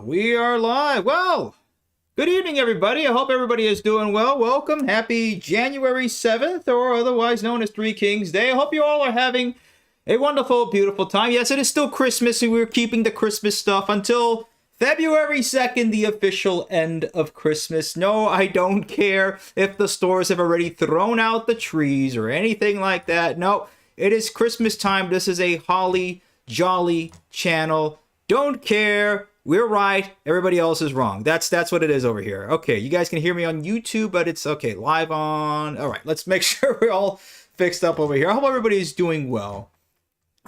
We are live. Well, good evening, everybody. I hope everybody is doing well. Welcome. Happy January 7th, or otherwise known as Three Kings Day. I hope you all are having a wonderful, beautiful time. Yes, it is still Christmas, and we're keeping the Christmas stuff until February 2nd, the official end of Christmas. No, I don't care if the stores have already thrown out the trees or anything like that. No, it is Christmas time. This is a holly jolly channel. Don't care. We're right. Everybody else is wrong. That's what it is over here. Okay, you guys can hear me on YouTube, but it's okay. Live on. All right, let's make sure we're all fixed up over here. I hope everybody is doing well.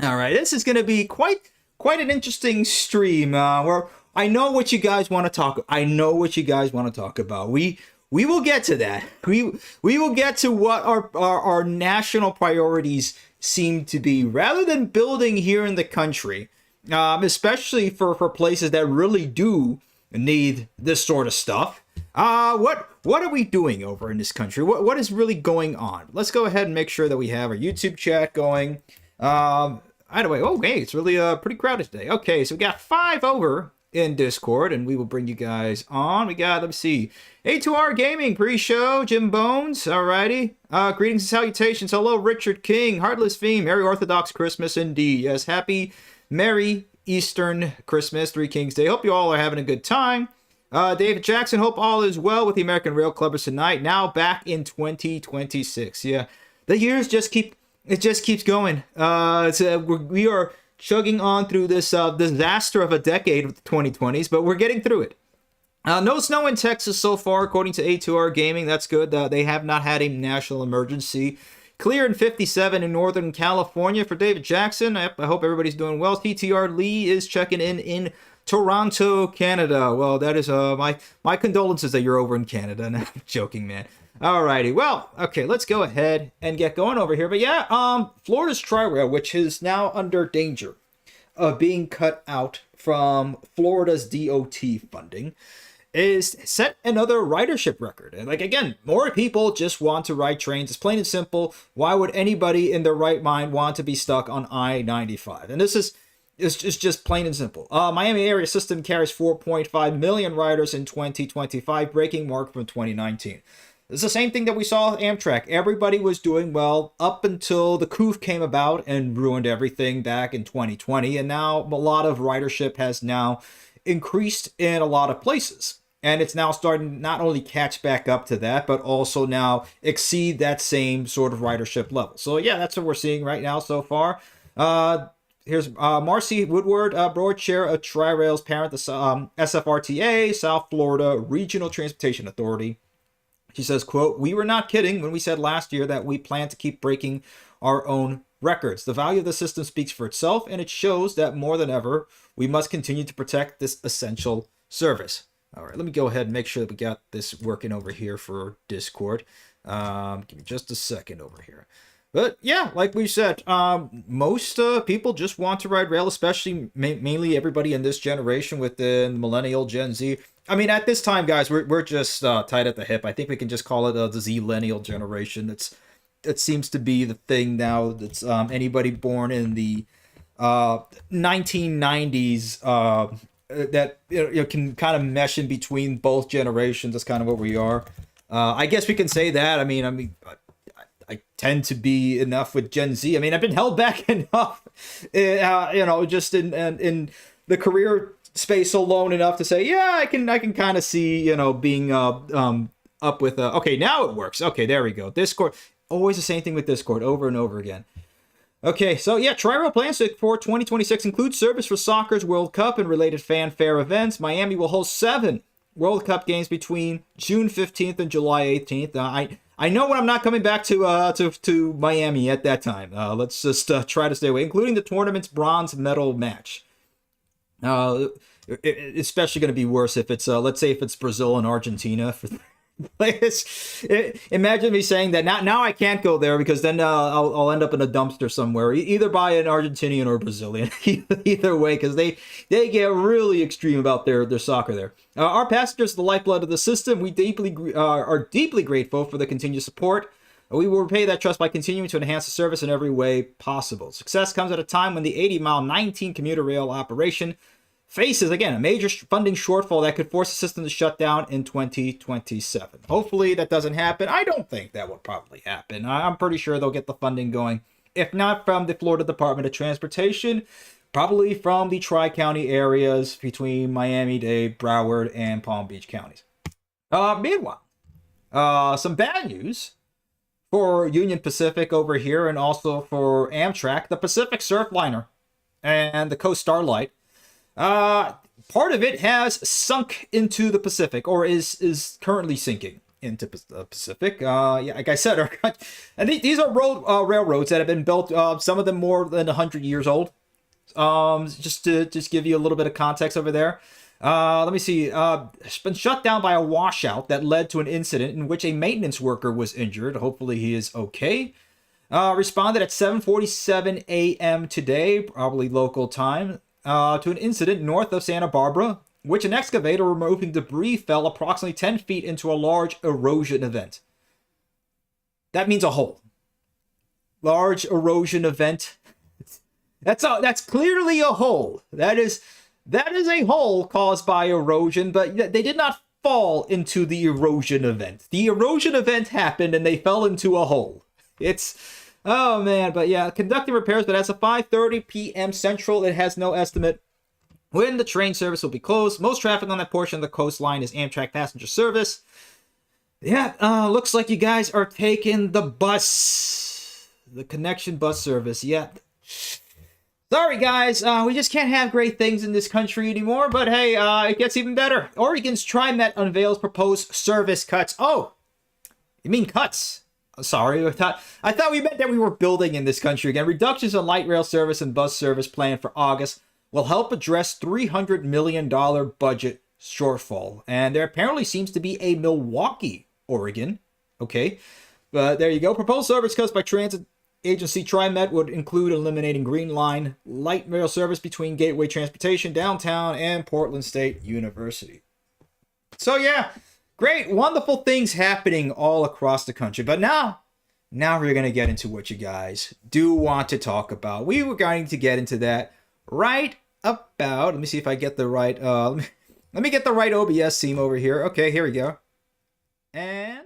All right, this is going to be quite an interesting stream where I know what you guys want to talk. I know what you guys want to talk about. We will get to that. We will get to what our national priorities seem to be, rather than building here in the country. Especially for places that really do need this sort of stuff. What are we doing over in this country? What is really going on? Let's go ahead and make sure that we have our YouTube chat going. Either way, oh hey, it's really pretty crowded today. Okay, so we got 5 over in Discord, and we will bring you guys on. We got, let me see, A2R Gaming pre-show, Jim Bones, alrighty. Greetings and salutations. Hello, Richard King, Heartless Fiend, Merry Orthodox Christmas indeed. Yes, happy Merry Eastern Christmas, Three Kings Day. Hope you all are having a good time. David Jackson, hope all is well with the American Rail Clubbers tonight. Now back in 2026. Yeah, the years just keeps going. We are chugging on through this disaster of a decade with the 2020s, but we're getting through it. No snow in Texas so far, according to A2R Gaming. That's good. They have not had a national emergency. Clear in 57 in Northern California for David Jackson. I hope everybody's doing well. TTR Lee is checking in Toronto, Canada. Well, that is my condolences that you're over in Canada. No, I'm joking, man. Alrighty, well, okay, let's go ahead and get going over here. But yeah, Florida's Tri-Rail, which is now under danger of being cut out from Florida's DOT funding, is set another ridership record. And like, again, more people just want to ride trains. It's plain and simple. Why would anybody in their right mind want to be stuck on I-95? And this is just plain and simple. Miami area system carries 4.5 million riders in 2025, breaking mark from 2019. It's the same thing that we saw with Amtrak. Everybody was doing well up until the COOF came about and ruined everything back in 2020. And now a lot of ridership has now increased in a lot of places. And it's now starting to not only catch back up to that, but also now exceed that same sort of ridership level. So yeah, that's what we're seeing right now so far. Here's Marcy Woodward, board chair of Tri-Rail's parent, the SFRTA, South Florida Regional Transportation Authority. She says, quote, "We were not kidding when we said last year that we plan to keep breaking our own records. The value of the system speaks for itself, and it shows that more than ever, we must continue to protect this essential service." All right, let me go ahead and make sure that we got this working over here for Discord. Give me just a second over here. But yeah, like we said, most people just want to ride rail, especially mainly everybody in this generation within millennial Gen Z. I mean, at this time, guys, we're just tied at the hip. I think we can just call it the Z-lennial generation. That seems to be the thing now. That's anybody born in the 1990s that can kind of mesh in between both generations. That's kind of what we are. I guess we can say that. I mean, I tend to be enough with Gen Z. I mean, I've been held back enough, just in the career space alone enough to say, yeah, I can kind of see, being up with okay, now it works. Okay, there we go. Discord, always the same thing with Discord, over and over again. Okay, so yeah, Tri-Rail plans for 2026 include service for soccer's World Cup and related fanfare events. Miami will host 7 World Cup games between June 15th and July 18th. I know when I'm not coming back to Miami at that time. Let's just try to stay away, including the tournament's bronze medal match. Especially going to be worse if it's let's say if it's Brazil and Argentina for imagine me saying that now I can't go there because then I'll end up in a dumpster somewhere, either by an Argentinian or Brazilian. Either way, because they get really extreme about their soccer there. Our passengers are the lifeblood of the system. We are deeply grateful for the continued support. We will repay that trust by continuing to enhance the service in every way possible. Success comes at a time when the 80-mile 19 commuter rail operation faces, again, a major funding shortfall that could force the system to shut down in 2027. Hopefully that doesn't happen. I don't think that will probably happen. I'm pretty sure they'll get the funding going. If not from the Florida Department of Transportation, probably from the Tri-County areas between Miami-Dade, Broward, and Palm Beach counties. Meanwhile, some bad news for Union Pacific over here and also for Amtrak. The Pacific Surfliner and the Coast Starlight, part of it has sunk into the Pacific, or is currently sinking into the Pacific. Yeah, like I said, and these are railroads that have been built, some of them more than 100 years old. Just to give you a little bit of context over there. Let me see. It's been shut down by a washout that led to an incident in which a maintenance worker was injured. Hopefully he is okay. Responded at 7:47 a.m. today, probably local time, to an incident north of Santa Barbara, which an excavator removing debris fell approximately 10 feet into a large erosion event. That means a hole. Large erosion event. That's clearly a hole. That is a hole caused by erosion, but they did not fall into the erosion event. The erosion event happened and they fell into a hole. Oh man, but yeah, conducting repairs, but as of 5:30 p.m. Central, it has no estimate when the train service will be closed. Most traffic on that portion of the coastline is Amtrak passenger service. Yeah, looks like you guys are taking the bus. The connection bus service, yeah. Sorry guys, we just can't have great things in this country anymore, but hey, it gets even better. Oregon's TriMet unveils proposed service cuts. Oh, you mean cuts? Sorry, I thought we meant that we were building in this country again. Reductions in light rail service and bus service planned for August will help address $300 million budget shortfall. And there apparently seems to be a Milwaukee, Oregon. Okay, but there you go. Proposed service cuts by transit agency TriMet would include eliminating Green Line light rail service between Gateway Transportation, downtown, and Portland State University. So yeah, great, wonderful things happening all across the country. But now we're going to get into what you guys do want to talk about. We were going to get into that right about, let me see if I get the right, let me get the right OBS seam over here. Okay, here we go. And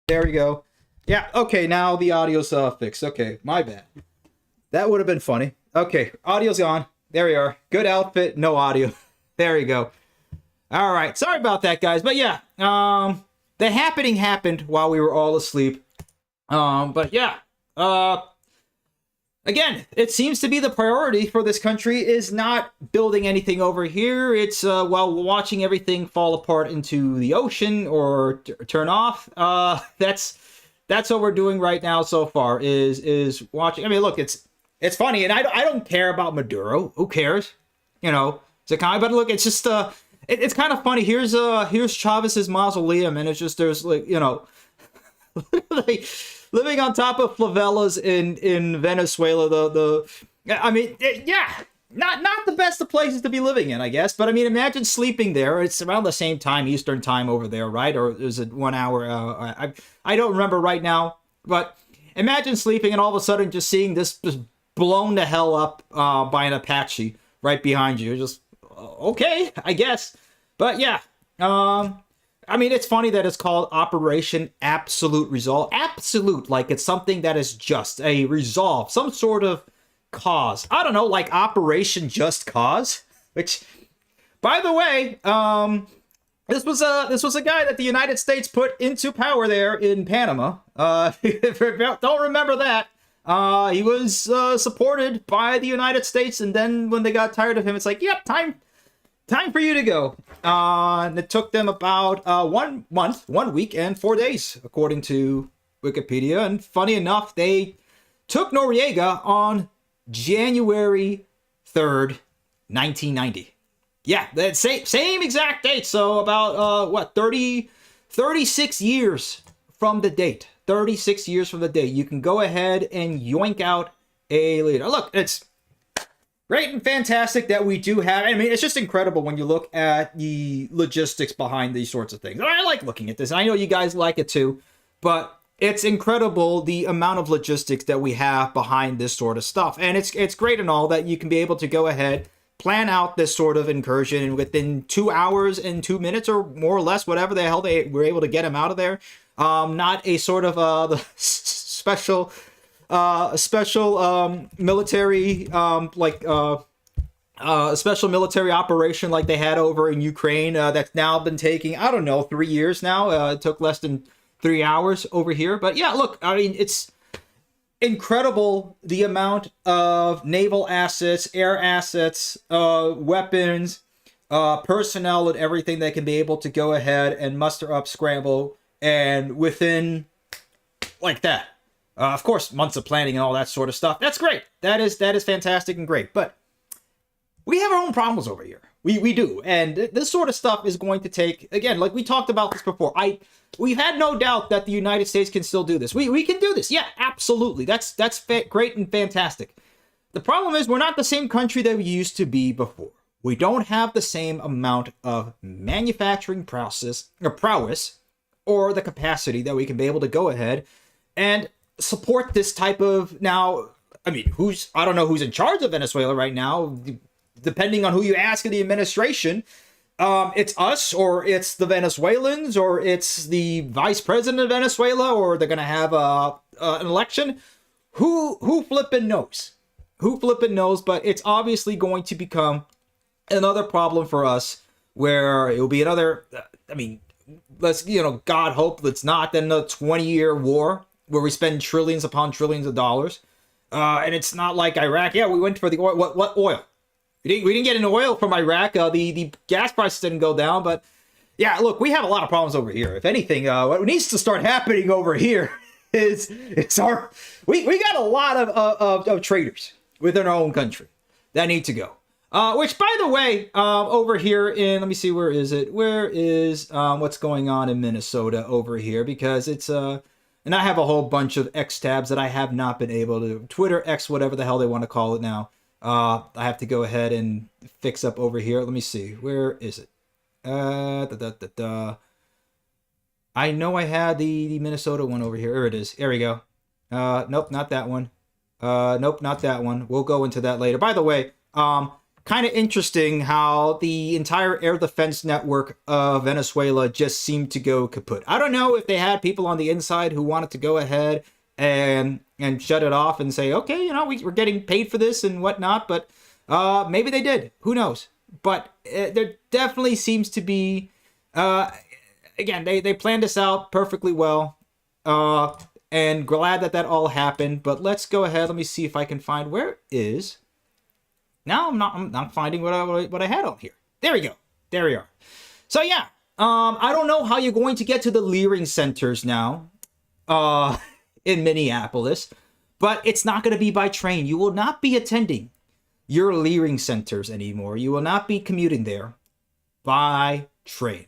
there we go. Yeah, okay, now the audio's fixed. Okay, my bad. That would have been funny. Okay, audio's gone. There we are. Good outfit, no audio. There you go. All right, sorry about that, guys. But yeah, the happening happened while we were all asleep. But yeah, again, it seems to be the priority for this country is not building anything over here. It's while watching everything fall apart into the ocean or turn off. That's what we're doing right now so far is watching. I mean, look, it's funny, and I don't care about Maduro. Who cares? You know, it's a kind of, but look, it's just it's kind of funny. Here's Chavez's mausoleum, and it's just there's like, you know, like living on top of favelas in Venezuela. I mean, yeah, not the best of places to be living in, I guess. But I mean, imagine sleeping there. It's around the same time, Eastern time over there, right? Or is it 1 hour? I don't remember right now. But imagine sleeping and all of a sudden just seeing this just blown the hell up by an Apache right behind you. Just okay, I guess. But yeah, I mean, it's funny that it's called Operation Absolute Resolve. Absolute, like it's something that is just a resolve, some sort of cause. I don't know, like Operation Just Cause, which, by the way, this was a guy that the United States put into power there in Panama. Don't remember that. He was supported by the United States, and then when they got tired of him, it's like, yep, time for you to go. And it took them about 1 month, 1 week, and 4 days, according to Wikipedia. And funny enough, they took Noriega on January 3rd, 1990. Yeah, that same exact date. So about 36 years from the date. 36 years from the date. You can go ahead and yoink out a leader. Look, it's great and fantastic that we do have. I mean, it's just incredible when you look at the logistics behind these sorts of things. I like looking at this. I know you guys like it too, but it's incredible the amount of logistics that we have behind this sort of stuff. And it's great and all that you can be able to go ahead, plan out this sort of incursion, and within 2 hours and 2 minutes or more or less, whatever the hell they were able to get him out of there. Not a sort of the special military special military operation like they had over in Ukraine that's now been taking, I don't know, 3 years now. It took less than 3 hours over here. But yeah, look, I mean, it's incredible the amount of naval assets, air assets, weapons, personnel, and everything they can be able to go ahead and muster up, scramble, and within like that. Of course, months of planning and all that sort of stuff. That's great. That is fantastic and great. But we have our own problems over here. We do. And this sort of stuff is going to take, again, like we talked about this before. We've had no doubt that the United States can still do this. We can do this. Yeah, absolutely. That's great and fantastic. The problem is we're not the same country that we used to be before. We don't have the same amount of manufacturing prowess or the capacity that we can be able to go ahead and support this type of, now, I mean, I don't know who's in charge of Venezuela right now. Depending on who you ask in the administration, it's us, or it's the Venezuelans, or it's the vice president of Venezuela, or they're going to have an election. Who flippin' knows? Who flippin' knows? But it's obviously going to become another problem for us, where it will be another, I mean, let's, God hope it's not, then a 20-year war where we spend trillions upon trillions of dollars. And it's not like Iraq. Yeah, we went for the oil. What oil? We didn't get any oil from Iraq. The gas prices didn't go down. But yeah, look, we have a lot of problems over here. If anything, what needs to start happening over here is we got a lot of traitors within our own country that need to go. Which, by the way, over here in, let me see, where is it? Where is what's going on in Minnesota over here? Because it's and I have a whole bunch of X tabs that I have not been able to, Twitter, X, whatever the hell they want to call it now. I have to go ahead and fix up over here. Let me see. Where is it? I know I had the Minnesota one over here. There it is. There we go. Nope, not that one. Nope, not that one. We'll go into that later. By the way, kind of interesting how the entire air defense network of Venezuela just seemed to go kaput. I don't know if they had people on the inside who wanted to go ahead and shut it off and say, okay, we're getting paid for this and whatnot, but maybe they did. Who knows? But there definitely seems to be a again, they planned this out perfectly well. And glad that all happened. But let's go ahead. Let me see if I can find where is. Now I'm not finding what I had on here. There we go. There we are. So yeah, I don't know how you're going to get to the Leering centers now, in Minneapolis, but it's not going to be by train. You will not be attending your Leering centers anymore. You will not be commuting there by train.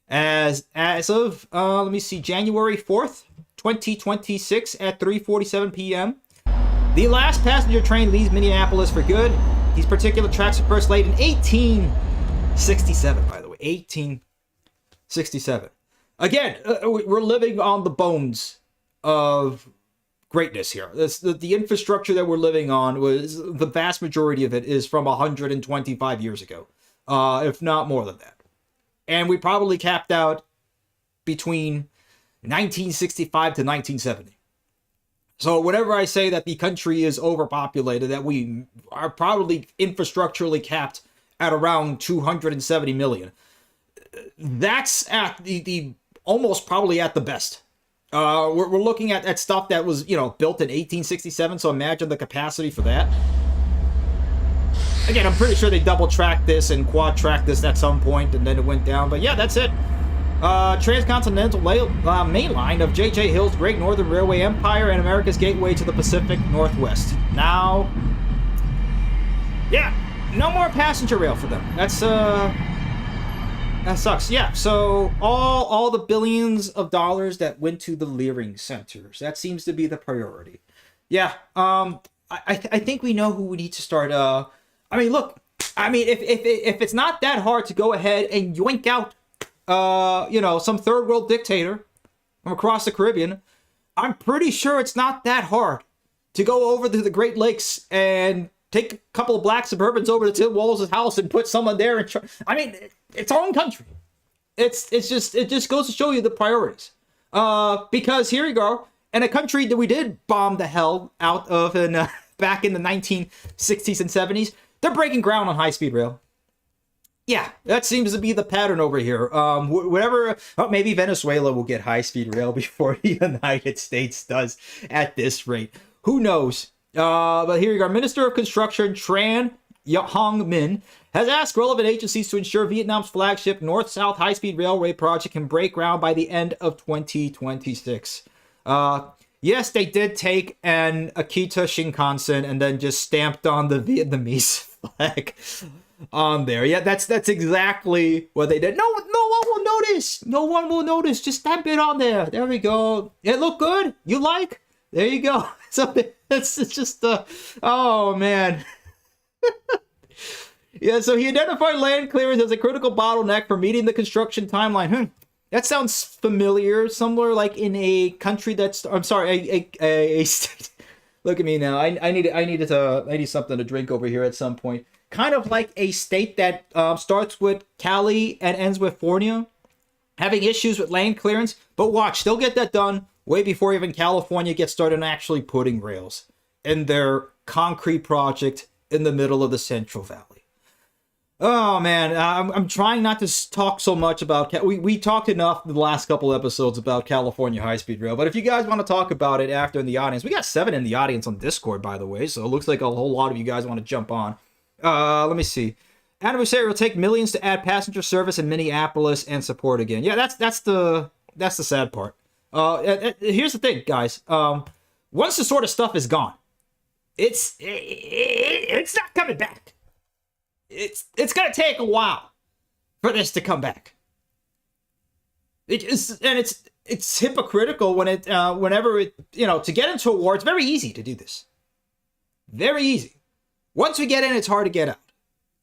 As of let me see, January 4th, 2026 at 3:47 p.m. The last passenger train leaves Minneapolis for good. These particular tracks were first laid in 1867, by the way. 1867. Again, we're living on the bones of greatness here. The infrastructure that we're living on, was the vast majority of it is from 125 years ago, if not more than that. And we probably capped out between 1965 to 1970. So whenever I say that the country is overpopulated, that we are probably infrastructurally capped at around 270 million, that's at the almost probably at the best. We're looking at stuff that was, built in 1867, so imagine the capacity for that. Again, I'm pretty sure they double-tracked this and quad-tracked this at some point, and then it went down. But yeah, that's it. Transcontinental main line of J.J. Hill's Great Northern Railway Empire and America's gateway to the Pacific Northwest. Now, yeah, no more passenger rail for them. That sucks. Yeah, so all the billions of dollars that went to the Leering centers, that seems to be the priority. Yeah, I think we know who we need to start. Look, if it's not that hard to go ahead and yoink out, some third world dictator from across the Caribbean, I'm pretty sure it's not that hard to go over to the Great Lakes and take a couple of black Suburbans over to Tim Walz' house and put someone there and it's our own country. It just goes to show you the priorities. Because here you go, in a country that we did bomb the hell out of back in the 1960s and 70s, they're breaking ground on high-speed rail. Yeah, that seems to be the pattern over here. Maybe Venezuela will get high-speed rail before the United States does at this rate. Who knows? But here you go. Minister of Construction Tran Hong Min has asked relevant agencies to ensure Vietnam's flagship North-South high-speed railway project can break ground by the end of 2026. Yes, they did take an Akita Shinkansen and then just stamped on the Vietnamese flag on there. Yeah, that's exactly what they did. No one will notice. No one will notice. Just stamp it on there. There we go. It looked good. You like? There you go. So it's just oh man. Yeah, so he identified land clearance as a critical bottleneck for meeting the construction timeline. That sounds familiar. Somewhere like in a country that's, I'm sorry, a state. Look at me now. I need something to drink over here at some point. Kind of like a state that starts with Cali and ends with Fornia, having issues with land clearance. But watch, they'll get that done way before even California gets started on actually putting rails in their concrete project in the middle of the Central Valley. Oh man, I'm trying not to talk so much about we talked enough in the last couple episodes about California high-speed rail, but if you guys want to talk about it after in the audience, we got 7 in the audience on Discord, by the way, so it looks like a whole lot of you guys want to jump on. Let me see. Adversary will take millions to add passenger service in Minneapolis and support again. Yeah, that's the sad part. Here's the thing, guys. Once the sort of stuff is gone, it's not coming back. It's gonna take a while for this to come back. It's hypocritical when whenever to get into a war, it's very easy to do this. Very easy. Once we get in, it's hard to get out.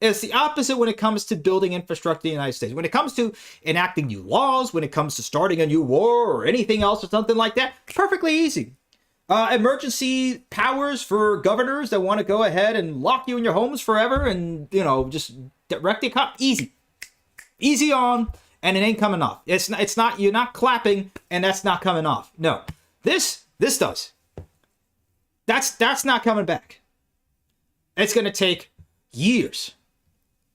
It's the opposite when it comes to building infrastructure in the United States. When it comes to enacting new laws, when it comes to starting a new war or anything else or something like that, perfectly easy. Emergency powers for governors that want to go ahead and lock you in your homes forever and, just direct the easy. Easy on, and it ain't coming off. It's not, you're not clapping, and that's not coming off. No. This does. That's not coming back. It's going to take years,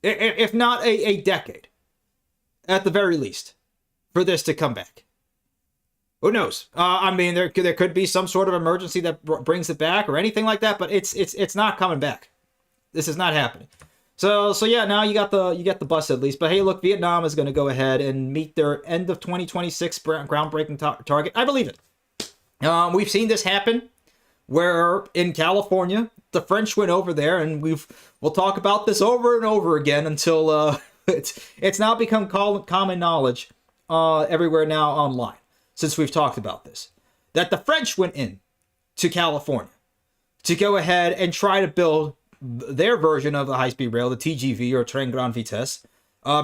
if not a decade, at the very least, for this to come back. Who knows? I mean, there could be some sort of emergency that brings it back or anything like that, but it's not coming back. This is not happening. So yeah, now you got the bus at least. But hey, look, Vietnam is going to go ahead and meet their end of 2026 groundbreaking target. I believe it. We've seen this happen where in California, the French went over there, and we'll talk about this over and over again until it's now become common knowledge everywhere now online, since we've talked about this, that the French went in to California to go ahead and try to build their version of the high-speed rail, the TGV, or Train Grande Vitesse,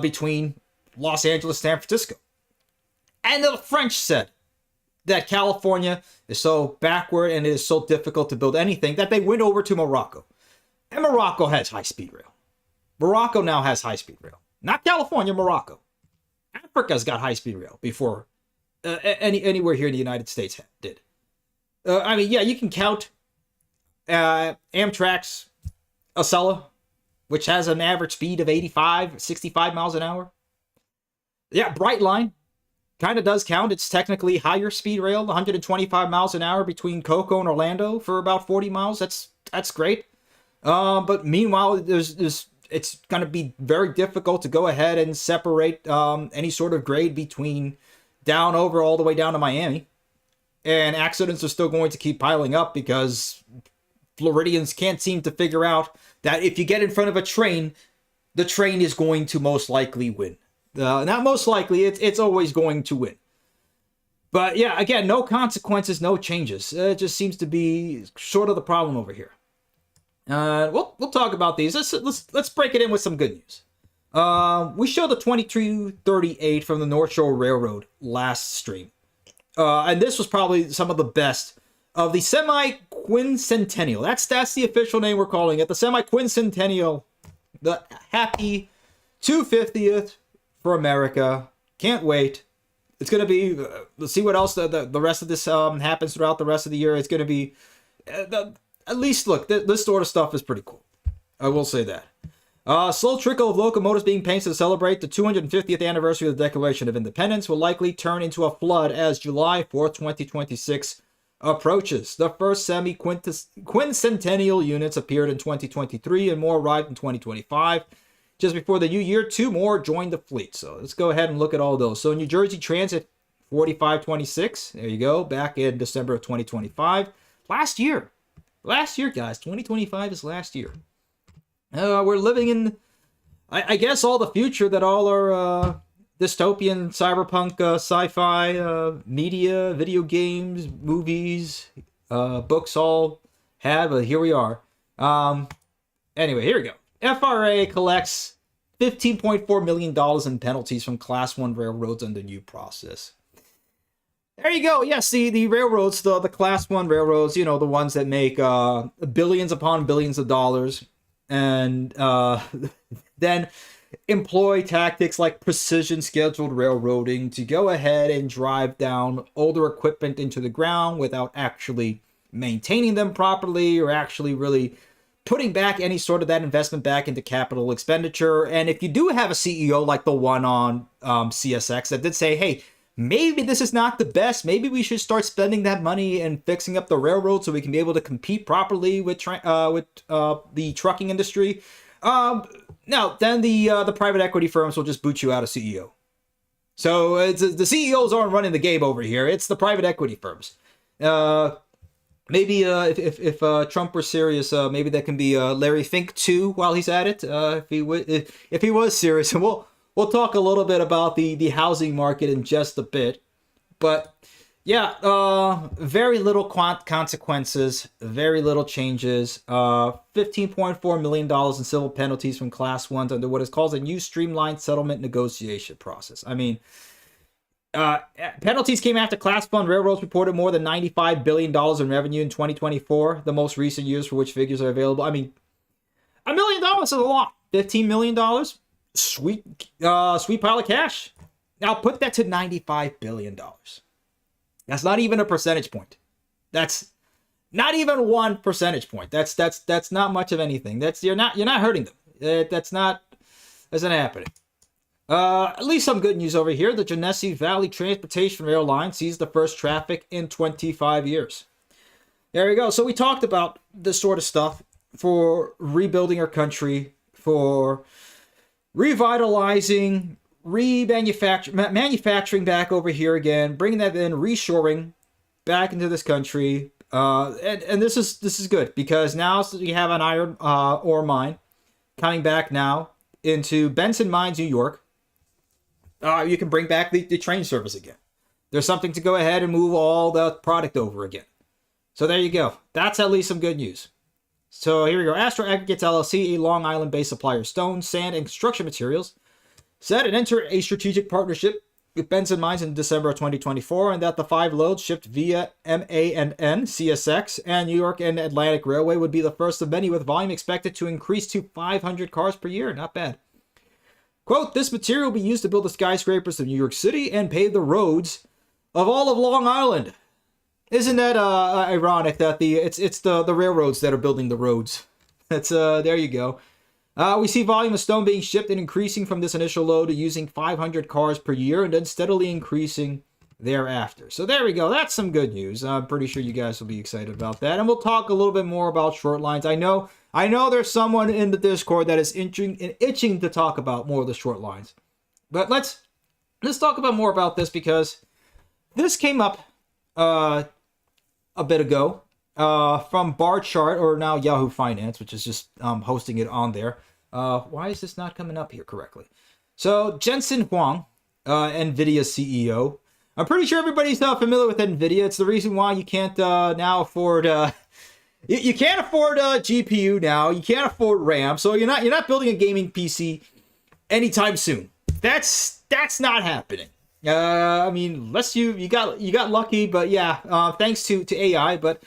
between Los Angeles and San Francisco. And the French said that California is so backward and it is so difficult to build anything that they went over to Morocco. And Morocco has high-speed rail. Morocco now has high-speed rail. Not California, Morocco. Africa's got high-speed rail before anywhere here in the United States did. I mean, yeah, you can count Amtrak's Acela, which has an average speed of 65 miles an hour. Yeah, Brightline kind of does count. It's technically higher speed rail, 125 miles an hour between Cocoa and Orlando for about 40 miles. That's great. But meanwhile, it's going to be very difficult to go ahead and separate any sort of grade between down over all the way down to Miami. And accidents are still going to keep piling up because Floridians can't seem to figure out that if you get in front of a train, the train is going to most likely win. Not most likely, it's always going to win. But yeah, again, no consequences, no changes. It just seems to be sort of the problem over here. We'll talk about these. Let's break it in with some good news. We showed the 2238 from the North Shore Railroad last stream. And this was probably some of the best of the semi-quincentennial. That's the official name we're calling it. The semi-quincentennial. The happy 250th for America. Can't wait. It's going to be... let's see what else the rest of this happens throughout the rest of the year. It's going to be... at least, look, this sort of stuff is pretty cool. I will say that. Slow trickle of locomotives being painted to celebrate the 250th anniversary of the Declaration of Independence will likely turn into a flood as July 4th, 2026 approaches. The first semi-quincentennial units appeared in 2023 and more arrived in 2025. Just before the new year, 2 more joined the fleet. So let's go ahead and look at all those. So New Jersey Transit 4526, there you go, back in December of 2025. Last year, guys, 2025 is last year. We're living in, I guess, all the future that all our dystopian, cyberpunk, sci-fi, media, video games, movies, books all had, but here we are. Anyway, here we go. FRA collects $15.4 million in penalties from Class 1 railroads under new process. There you go. Yes, the railroads, the Class 1 railroads, the ones that make billions upon billions of dollars, and then employ tactics like precision scheduled railroading to go ahead and drive down older equipment into the ground without actually maintaining them properly or actually really putting back any sort of that investment back into capital expenditure. And if you do have a CEO like the one on CSX that did say, hey, maybe this is not the best, maybe we should start spending that money and fixing up the railroad so we can be able to compete properly with the trucking industry. Now, then the private equity firms will just boot you out of CEO. So the CEOs aren't running the game over here. It's the private equity firms. Maybe if Trump were serious, maybe that can be Larry Fink too while he's at it. If he was serious, and we'll talk a little bit about the housing market in just a bit. But yeah, very little consequences, very little changes. $15.4 million in civil penalties from Class 1s under what is called a new streamlined settlement negotiation process. I mean, penalties came after Class 1 railroads reported more than $95 billion in revenue in 2024, the most recent years for which figures are available. I mean, $1 million is a lot. $15 million? Sweet pile of cash. Now put that to $95 billion. That's not even a percentage point. That's not even 1 percentage point. That's not much of anything. You're not hurting them. That's not happening. At least some good news over here. The Genesee Valley Transportation Rail Line sees the first traffic in 25 years. There we go. So we talked about this sort of stuff for rebuilding our country, for revitalizing, manufacturing back over here again, bringing that in, reshoring back into this country. And this is good because now we have an iron ore mine coming back now into Benson Mines, New York. You can bring back the train service again. There's something to go ahead and move all the product over again. So there you go. That's at least some good news. So here we go. Astro Aggregates LLC, a Long Island-based supplier of stone, sand, and construction materials, said it entered a strategic partnership with Benson Mines in December of 2024, and that the 5 loads shipped via MANN, CSX, and New York and Atlantic Railway would be the first of many, with volume expected to increase to 500 cars per year. Not bad. Quote, this material will be used to build the skyscrapers of New York City and pave the roads of all of Long Island. Isn't that ironic that it's the railroads that are building the roads? That's there you go. We see volume of stone being shipped and increasing from this initial load to using 500 cars per year and then steadily increasing thereafter. So there we go. That's some good news. I'm pretty sure you guys will be excited about that. And we'll talk a little bit more about short lines. I know there's someone in the Discord that is itching to talk about more of the short lines. But let's talk about more about this because this came up a bit ago from Bar Chart, or now Yahoo Finance, which is just hosting it on there. Why is this not coming up here correctly? So Jensen Huang, NVIDIA CEO. I'm pretty sure everybody's familiar with NVIDIA. It's the reason why you can't now afford you can't afford a GPU now. You can't afford RAM. So you're not building a gaming PC anytime soon. That's not happening. I mean, unless you got lucky, but yeah, thanks to AI. But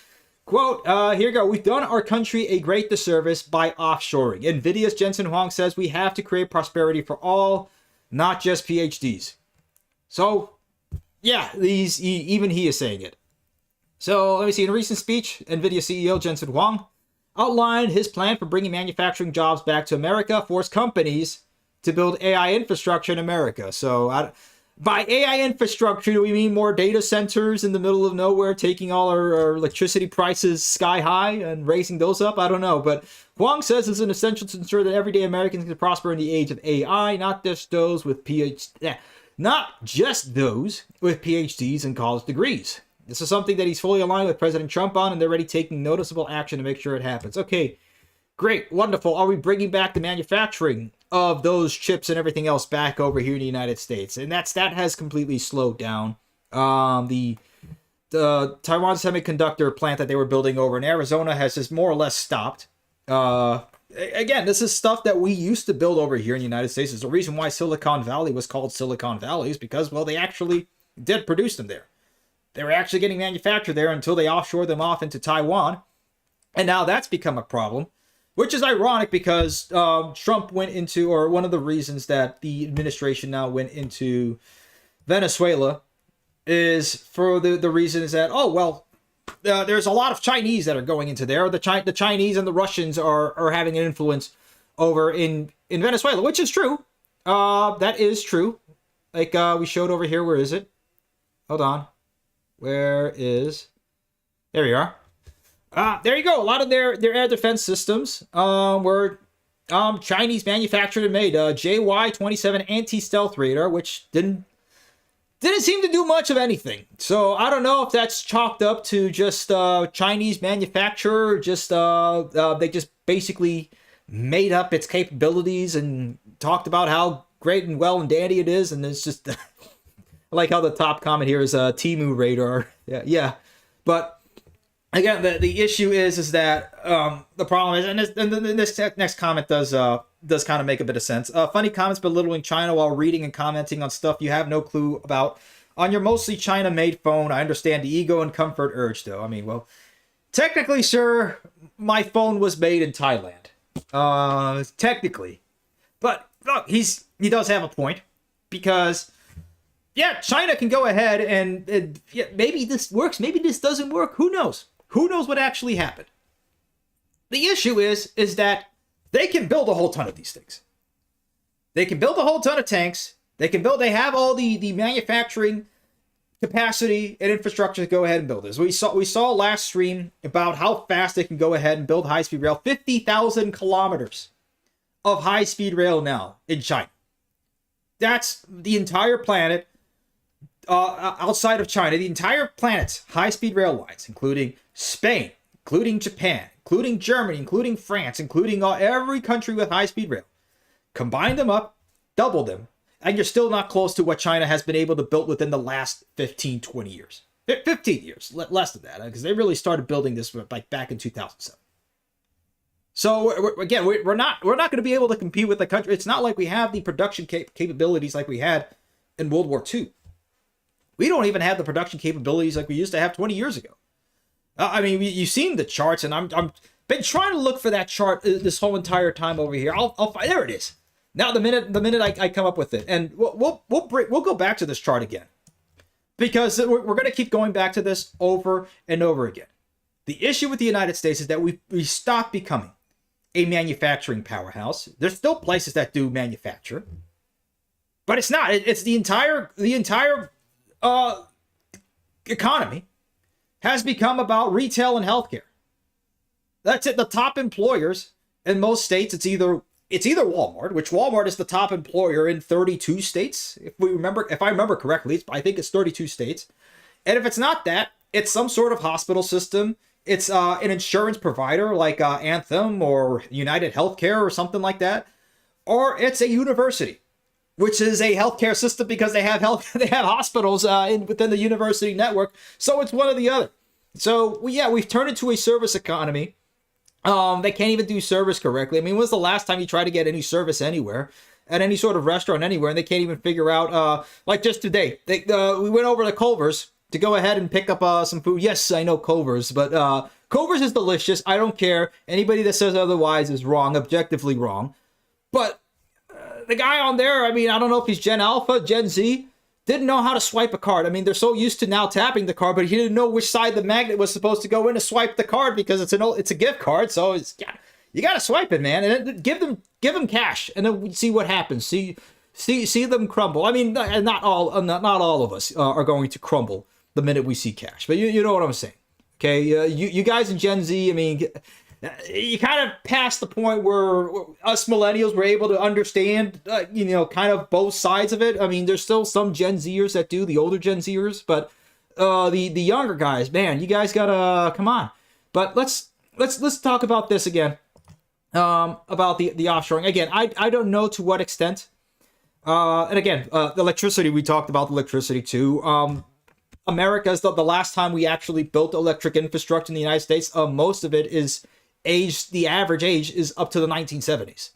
quote, here you go. We've done our country a great disservice by offshoring. NVIDIA's Jensen Huang says we have to create prosperity for all, not just PhDs. So yeah, even he is saying it. So let me see. In a recent speech, NVIDIA CEO Jensen Huang outlined his plan for bringing manufacturing jobs back to America, force companies to build AI infrastructure in America. So by AI infrastructure, do we mean more data centers in the middle of nowhere, taking all our electricity prices sky high and raising those up? I don't know. But Huang says it's an essential to ensure that everyday Americans can prosper in the age of AI, not just those with PhDs and college degrees. This is something that he's fully aligned with President Trump on, and they're already taking noticeable action to make sure it happens. Okay, great, wonderful. Are we bringing back the manufacturing of those chips and everything else back over here in the United States? And that has completely slowed down. The Taiwan semiconductor plant that they were building over in Arizona has just more or less stopped. Again, this is stuff that we used to build over here in the United States. There's a reason why Silicon Valley was called Silicon Valley, is because, well, they actually did produce them there. They were actually getting manufactured there until they offshored them off into Taiwan. And now that's become a problem, which is ironic because Trump went into, or one of the reasons that the administration now went into Venezuela is for the reason is that, there's a lot of Chinese that are going into there. The Chinese and the Russians are having an influence over in Venezuela, which is true. That is true. Like we showed over here. Where is it? Hold on. There we are. There you go. A lot of their air defense systems were Chinese manufactured and made. JY-27 anti-stealth radar, which didn't seem to do much of anything. So I don't know if that's chalked up to just Chinese manufacturer. Just they just basically made up its capabilities and talked about how great and well and dandy it is, and it's just I like how the top comment here is Temu radar. Yeah. But again, the issue is that the problem is, and this next comment does kind of make a bit of sense. Funny comments belittling China while reading and commenting on stuff you have no clue about on your mostly China-made phone. I understand the ego and comfort urge, though. I mean, well, technically, sir, my phone was made in Thailand. Technically, but look, he does have a point, because yeah, China can go ahead and yeah, maybe this works, maybe this doesn't work. Who knows? Who knows what actually happened? The issue is that they can build a whole ton of these things. They can build a whole ton of tanks. They have all the manufacturing capacity and infrastructure to go ahead and build this. We saw last stream about how fast they can go ahead and build high-speed rail. 50,000 kilometers of high-speed rail now in China. That's the entire planet outside of China. The entire planet's high-speed rail lines, including Spain, including Japan, including Germany, including France, including every country with high-speed rail. Combine them up, double them, and you're still not close to what China has been able to build within the last 15, 20 years. 15 years, less than that, because they really started building this like back in 2007. So again, we're not going to be able to compete with the country. It's not like we have the production capabilities like we had in World War II. We don't even have the production capabilities like we used to have 20 years ago. I mean, you've seen the charts, and I'm been trying to look for that chart this whole entire time over here. I'll find, there it is. Now the minute I come up with it, and we'll go back to this chart again, because we're going to keep going back to this over and over again. The issue with the United States is that we stopped becoming a manufacturing powerhouse. There's still places that do manufacture, but it's not. It's the entire economy has become about retail and healthcare. That's it. The top employers in most states, it's either Walmart, which Walmart is the top employer in 32 states. If I remember correctly, I think it's 32 states. And if it's not that, it's some sort of hospital system. It's an insurance provider like Anthem or United Healthcare or something like that. Or it's a university, which is a healthcare system because they have hospitals within the university network. So it's one or the other. So we've turned into a service economy. They can't even do service correctly. I mean, when was the last time you tried to get any service anywhere, at any sort of restaurant anywhere, and they can't even figure out, like just today, we went over to Culver's to go ahead and pick up some food. Yes, I know Culver's, but Culver's is delicious. I don't care. Anybody that says otherwise is wrong, objectively wrong. But the guy on there, I mean, I don't know if he's Gen Alpha, Gen Z, didn't know how to swipe a card. I mean, they're so used to now tapping the card, but he didn't know which side the magnet was supposed to go in to swipe the card because it's a gift card. So you got to swipe it, man, and then give them cash, and then see what happens. See them crumble. I mean, not all of us are going to crumble the minute we see cash, but you know what I'm saying. Okay, you guys in Gen Z, I mean, you kind of past the point where us millennials were able to understand, kind of both sides of it. I mean, there's still some Gen Zers that do, the older Gen Zers, but the younger guys, man, you guys gotta come on. But let's talk about this again, about the offshoring. Again, I don't know to what extent. And again, the electricity, we talked about the electricity too. America's the last time we actually built electric infrastructure in the United States. Most of it is the average age is up to the 1970s.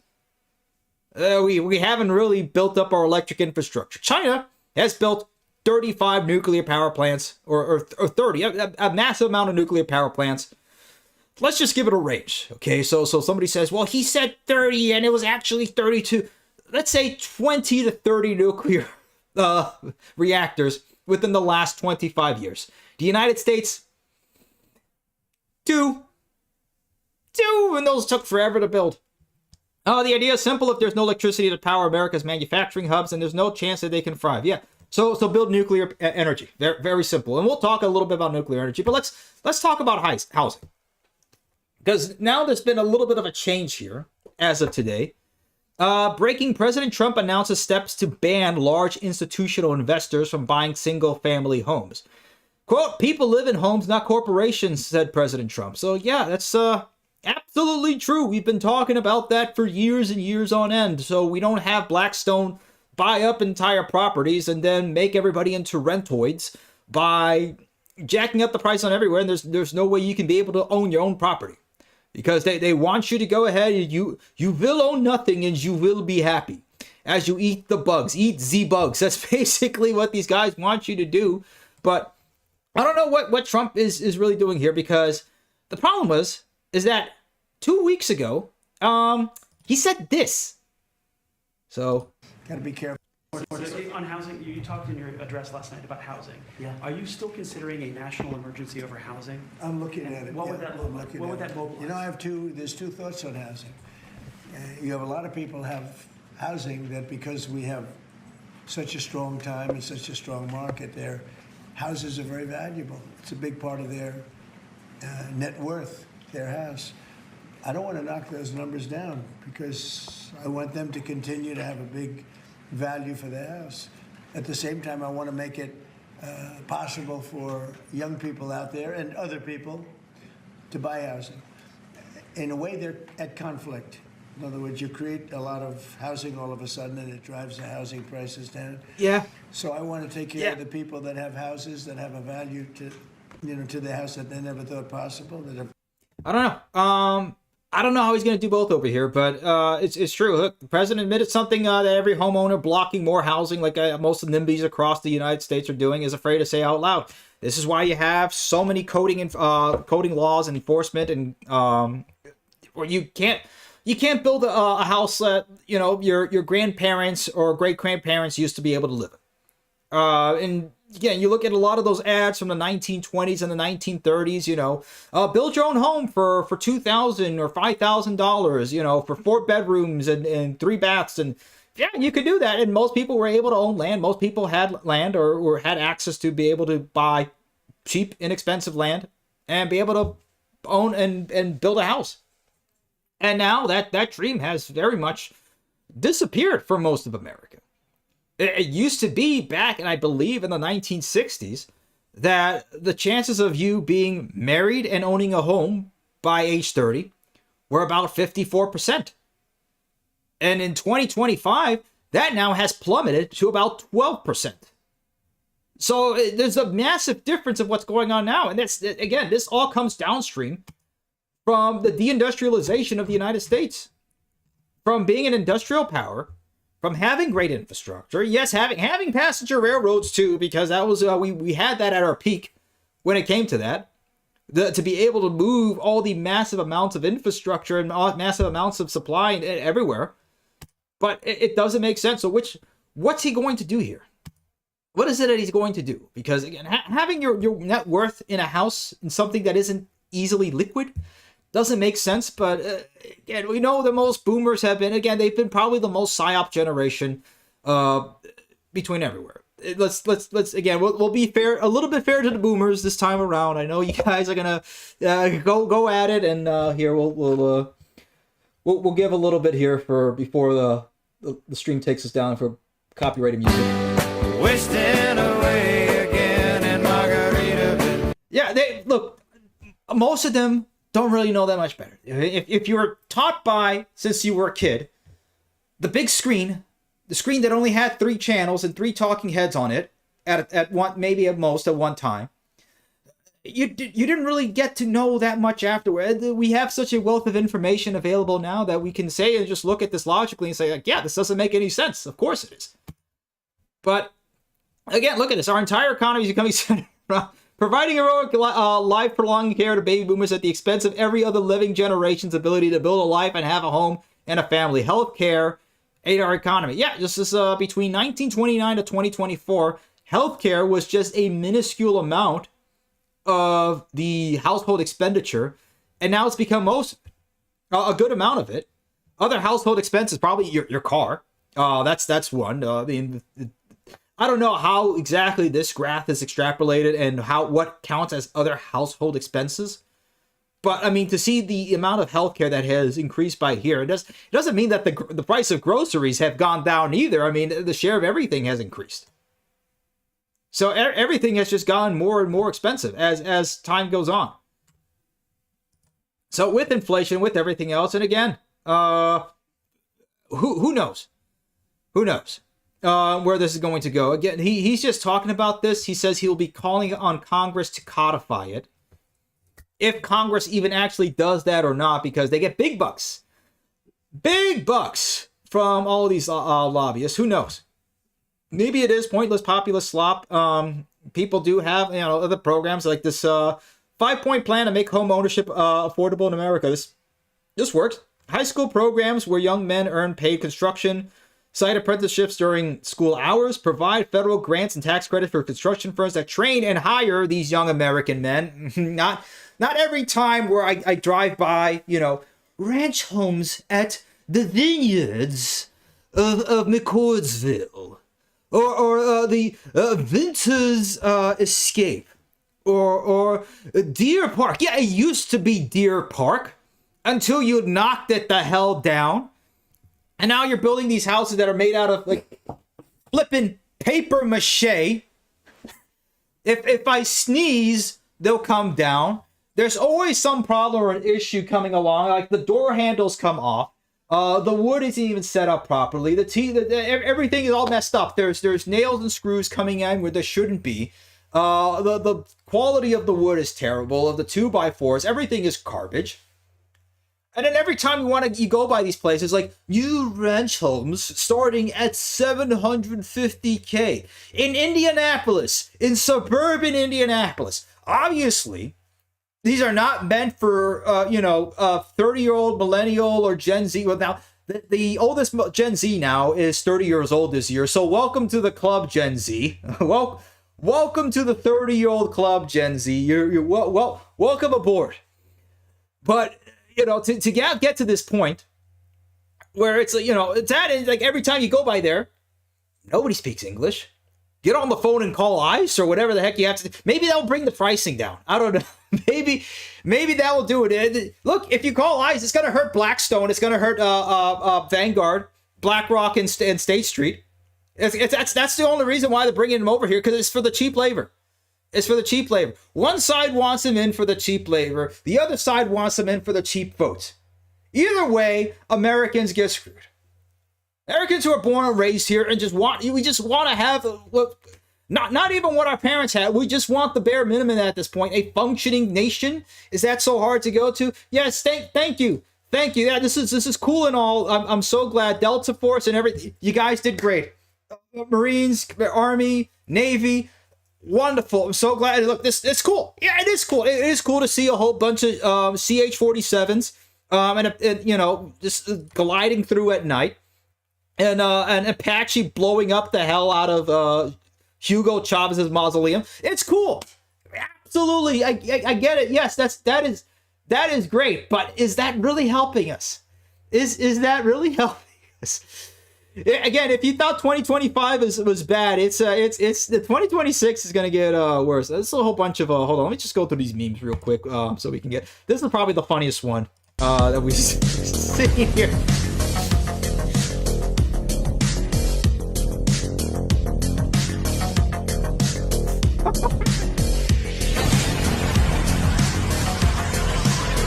We haven't really built up our electric infrastructure. China has built 35 nuclear power plants, or 30, a massive amount of nuclear power plants. Let's just give it a range, okay? So somebody says, well, he said 30 and it was actually 32. Let's say 20 to 30 nuclear reactors within the last 25 years. The United States, two, and those took forever to build. The idea is simple. If there's no electricity to power America's manufacturing hubs, and there's no chance that they can thrive. Yeah, so build nuclear energy. Very, very simple. And we'll talk a little bit about nuclear energy, but let's talk about housing. Because now there's been a little bit of a change here as of today. Breaking, President Trump announces steps to ban large institutional investors from buying single-family homes. Quote, people live in homes, not corporations, said President Trump. So yeah, that's absolutely true. We've been talking about that for years and years on end. So we don't have Blackstone buy up entire properties and then make everybody into rentoids by jacking up the price on everywhere. And there's no way you can be able to own your own property. Because they want you to go ahead and you will own nothing and you will be happy as you eat the bugs, eat the bugs. That's basically what these guys want you to do. But I don't know what Trump is really doing here, because the problem is that 2 weeks ago, he said this. So gotta be careful. On housing, you talked in your address last night about housing. Yeah. Are you still considering a national emergency over housing? I'm looking at it. What would that look like? What would that mobilize? You know, there's two thoughts on housing. You have a lot of people have housing that because we have such a strong time and such a strong market there, houses are very valuable. It's a big part of their net worth, their house. I don't want to knock those numbers down because I want them to continue to have a big value for their house. At the same time, I want to make it possible for young people out there and other people to buy housing. In a way, they're at conflict. In other words, you create a lot of housing all of a sudden, and it drives the housing prices down. Yeah. So I want to take care of the people that have houses that have a value to, to the house that they never thought possible. I don't know. I don't know how he's going to do both over here, but it's true. Look, the president admitted something that every homeowner blocking more housing, like most of the NIMBYs across the United States are doing, is afraid to say out loud. This is why you have so many coding laws and enforcement, and where you can't build a house that your grandparents or great grandparents used to be able to live in. And again, you look at a lot of those ads from the 1920s and the 1930s. Build your own home for $2,000 or $5,000. For 4 bedrooms and 3 baths, and yeah, you could do that. And most people were able to own land. Most people had land or had access to be able to buy cheap, inexpensive land and be able to own and build a house. And now that dream has very much disappeared for most of America. It used to be back, and I believe in the 1960s, that the chances of you being married and owning a home by age 30 were about 54%. And in 2025, that now has plummeted to about 12%. So there's a massive difference of what's going on now. And this all comes downstream from the deindustrialization of the United States, from being an industrial power, from having great infrastructure. Yes, having passenger railroads too, because that was we had that at our peak when it came to that. To be able to move all the massive amounts of infrastructure and massive amounts of supply everywhere, but it doesn't make sense. So what's he going to do here? What is it that he's going to do? Because again, having your net worth in a house in something that isn't easily liquid doesn't make sense. But again, we know that most boomers they've been probably the most psyop generation between everywhere. Let's again, we'll be fair, a little bit fair to the boomers this time around. I know you guys are gonna go at it, and here we'll give a little bit here for before the stream takes us down for copyrighted music. Wasting away again in Margaritaville. Yeah, look. Most of them don't really know that much better. If you were taught by, since you were a kid, the big screen, the screen that only had 3 channels and 3 talking heads on it at one, maybe at most at one time, you didn't really get to know that much afterward. We have such a wealth of information available now that we can say and just look at this logically and say, like, yeah, this doesn't make any sense. Of course it is. But again, look at this. Our entire economy is becoming centered around providing heroic life-prolonging care to baby boomers at the expense of every other living generation's ability to build a life and have a home and a family. Health care aid our economy. Yeah, just this between 1929 to 2024, health care was just a minuscule amount of the household expenditure, and now it's become a good amount of it. Other household expenses, probably your car. That's one. I don't know how exactly this graph is extrapolated and what counts as other household expenses. But I mean, to see the amount of healthcare that has increased by here, it doesn't mean that the price of groceries have gone down either. I mean, the share of everything has increased. So everything has just gotten more and more expensive as time goes on. So with inflation, with everything else, and again, who knows? Who knows? Where this is going to go. Again, he's just talking about this. He says he will be calling on Congress to codify it. If Congress even actually does that or not, because they get big bucks from all these lobbyists. Who knows? Maybe it is pointless populist slop. People do have other programs like this 5-point plan to make home ownership affordable in America. This works. High school programs where young men earn paid construction site apprenticeships during school hours, provide federal grants and tax credits for construction firms that train and hire these young American men. Not every time where I drive by, ranch homes at the vineyards of McCordsville, or the Vinters Escape, or Deer Park. Yeah, it used to be Deer Park until you knocked it the hell down, and now you're building these houses that are made out of like flipping paper mache. If I sneeze, they'll come down. There's always some problem or an issue coming along, like the door handles come off. The wood isn't even set up properly. Everything is all messed up. There's nails and screws coming in where there shouldn't be. The quality of the wood is terrible. Of the 2x4s, everything is garbage. And then every time you go by these places, like new ranch homes starting at $750K in Indianapolis, in suburban Indianapolis. Obviously, these are not meant for 30-year-old millennial or Gen Z. Well, now the oldest Gen Z now is 30 years old this year. So welcome to the club, Gen Z. Welcome to the 30-year-old club, Gen Z. You're welcome aboard. But to get to this point where it's like every time you go by there, nobody speaks English. Get on the phone and call ICE or whatever the heck you have to do. Maybe that'll bring the pricing down. I don't know. Maybe that will do it. Look, if you call ICE, it's going to hurt Blackstone. It's going to hurt Vanguard, BlackRock, and State Street. That's the only reason why they're bringing them over here, because it's for the cheap labor. It's for the cheap labor. One side wants them in for the cheap labor. The other side wants them in for the cheap votes. Either way, Americans get screwed. Americans who are born and raised here and we just want to have not even what our parents had. We just want the bare minimum at this point. A functioning nation. Is that so hard to go to? Yes. Thank you. Yeah, this is cool and all. I'm so glad. Delta Force and everything. You guys did great. Marines, Army, Navy. Wonderful. I'm so glad. Look, it's cool. Yeah, it is cool. It is cool to see a whole bunch of CH-47s just gliding through at night. And Apache blowing up the hell out of Hugo Chavez's mausoleum. It's cool. Absolutely. I get it. Yes, that is great. But is that really helping us? Is that really helping us? Again, if you thought 2025 was bad, it's the 2026 is gonna get worse. There's a whole bunch of hold on, let me just go through these memes real quick so we can get. This is probably the funniest one that we see here.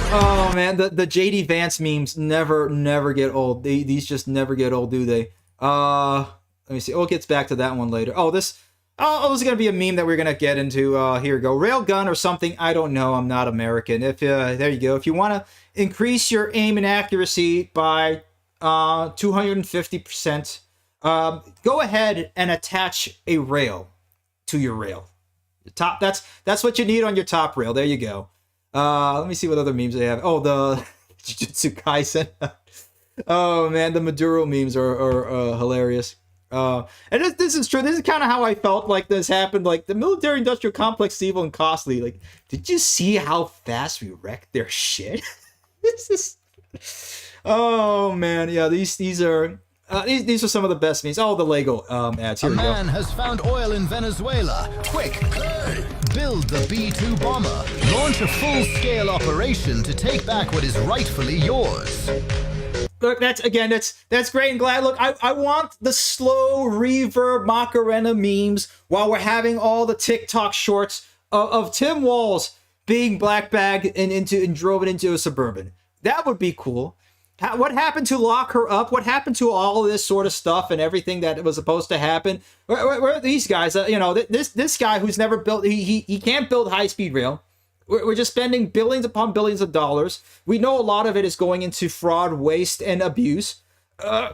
Oh man, the JD Vance memes never get old. These just never get old, do they? Let me see. Oh, it gets back to that one later. This is gonna be a meme that we're gonna get into. Here we go. Railgun or something. I don't know. I'm not American. If there you go. If you want to increase your aim and accuracy by 250%, go ahead and attach a rail to your rail. Top. That's what you need on your top rail. There you go. Let me see what other memes they have. Oh, the Jujutsu Kaisen. Oh man, the Maduro memes are hilarious. And this is true. This is kind of how I felt like this happened. Like the military-industrial complex is evil and costly. Like, did you see how fast we wrecked their shit? This is. Oh man, yeah. These are some of the best memes. Oh, the Lego ads. Here we go. A man has found oil in Venezuela. Quick, build the B-2 bomber. Launch a full-scale operation to take back what is rightfully yours. Look, that's great and glad. Look, I want the slow reverb Macarena memes while we're having all the TikTok shorts of Tim Walz being black bagged and drove it into a Suburban. That would be cool. What happened to lock her up? What happened to all of this sort of stuff and everything that was supposed to happen? Where are these guys? This guy who's never built, he can't build high-speed rail. We're just spending billions upon billions of dollars. We know a lot of it is going into fraud, waste, and abuse. And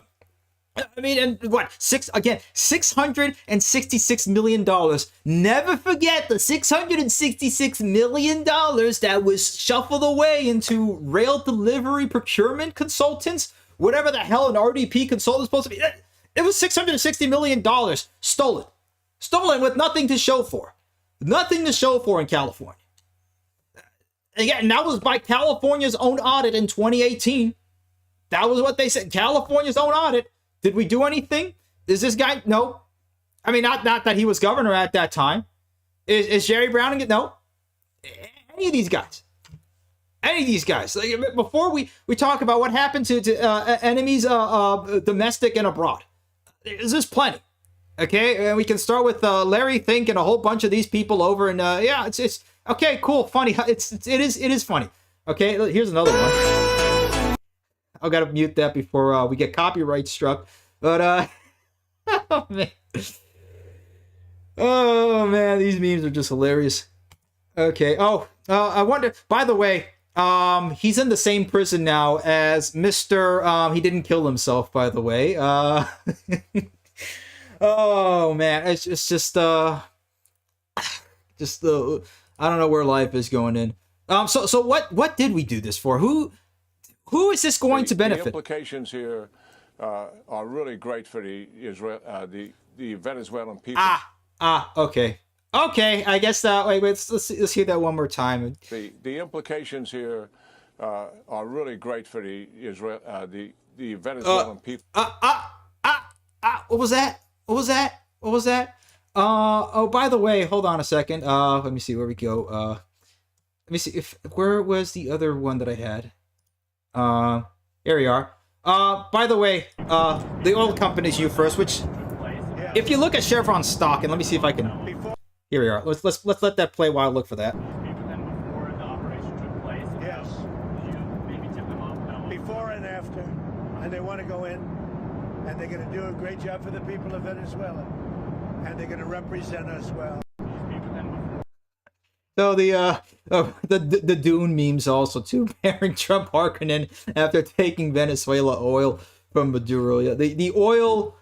what? $666 million. Never forget the $666 million that was shuffled away into rail delivery procurement consultants, whatever the hell an RDP consultant is supposed to be. It was $660 million stolen with nothing to show for. Nothing to show for in California. And that was by California's own audit in 2018. That was what they said. California's own audit. Did we do anything? Is this guy? No. I mean, not that he was governor at that time. Is Jerry Brown? No. Any of these guys. Any of these guys. Like, before we talk about what happened to enemies domestic and abroad. There's plenty. Okay, and we can start with Larry Fink and a whole bunch of these people over, and yeah, it's okay, cool, funny. It is funny. Okay, here's another one. I gotta mute that before we get copyright struck. But oh man, these memes are just hilarious. Okay. Oh, I wonder. By the way, he's in the same prison now as Mr. He didn't kill himself. By the way. Oh man, it's just I don't know where life is going in. So what did we do this for? Who is this going to benefit? The implications here are really great for the Venezuelan people. Okay. I guess wait, let's hear that one more time. The implications here are really great for the Venezuelan people. What was that? What was that? Oh, by the way, hold on a second. Let me see where we go. Let me see where was the other one that I had? Here we are. By the way, the oil companies you first, which if you look at Chevron stock, and let me see if I can. Here we are. Let's let that play while I look for that. Yes. Before and after, and they want to go in. And they're going to do a great job for the people of Venezuela. And they're going to represent us well. So the Dune memes also too, pairing Trump Harkonnen after taking Venezuela oil from Maduro. Yeah, the oil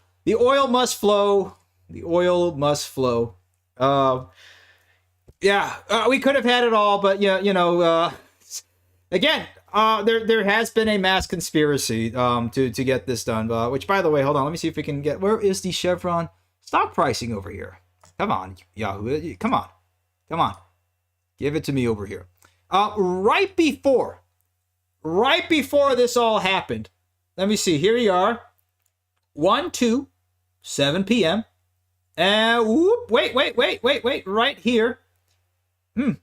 must flow. The oil must flow. We could have had it all, but again. There has been a mass conspiracy to get this done. Which, by the way, hold on. Let me see if we can get. Where is the Chevron stock pricing over here? Come on, Yahoo! Come on, give it to me over here. Right before this all happened, let me see. Here we are, 7 p.m. And wait, right here. Wait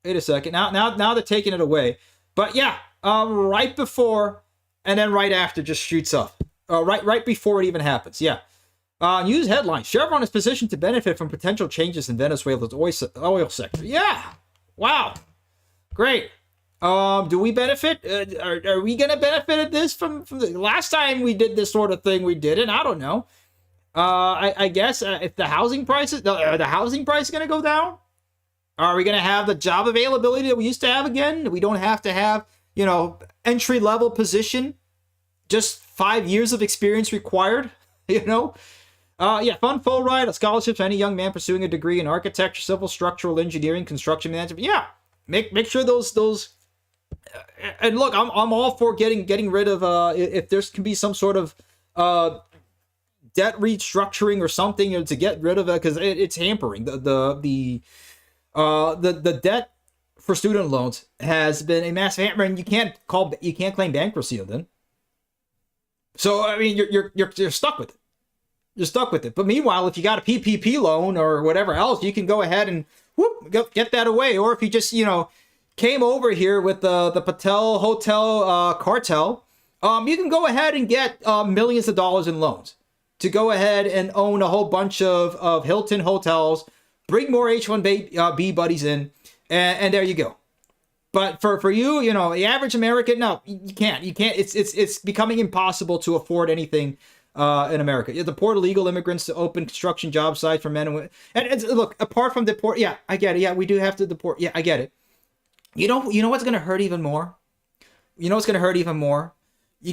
a second. Now they're taking it away. But yeah, right before and then right after just shoots up. Right before it even happens. Yeah. News headline: Chevron is positioned to benefit from potential changes in Venezuela's oil sector. Yeah. Wow. Great. Do we benefit? Are we going to benefit at this from the last time we did this sort of thing? We didn't. I don't know. I guess if the housing prices, are the housing price going to go down? Are we going to have the job availability that we used to have again? We don't have to have, entry-level position, just 5 years of experience required, fund full ride, scholarships for any young man pursuing a degree in architecture, civil, structural engineering, construction management. Yeah, make sure those. And look, I'm all for getting rid of if there can be some sort of debt restructuring or something to get rid of it because it's hampering the debt for student loans has been a massive hammer, and you can't claim bankruptcy of them. So I mean, you're stuck with it. You're stuck with it. But meanwhile, if you got a PPP loan or whatever else, you can go ahead and get that away. Or if you just came over here with the Patel Hotel cartel, you can go ahead and get millions of dollars in loans to go ahead and own a whole bunch of Hilton hotels. Bring more H-1B buddies in, and there you go. But for you, the average American, no, you can't. It's becoming impossible to afford anything in America. You deport illegal immigrants to open construction job sites for men and women. And look, apart from deport, yeah, I get it. Yeah, we do have to deport. Yeah, I get it. You know what's going to hurt even more? You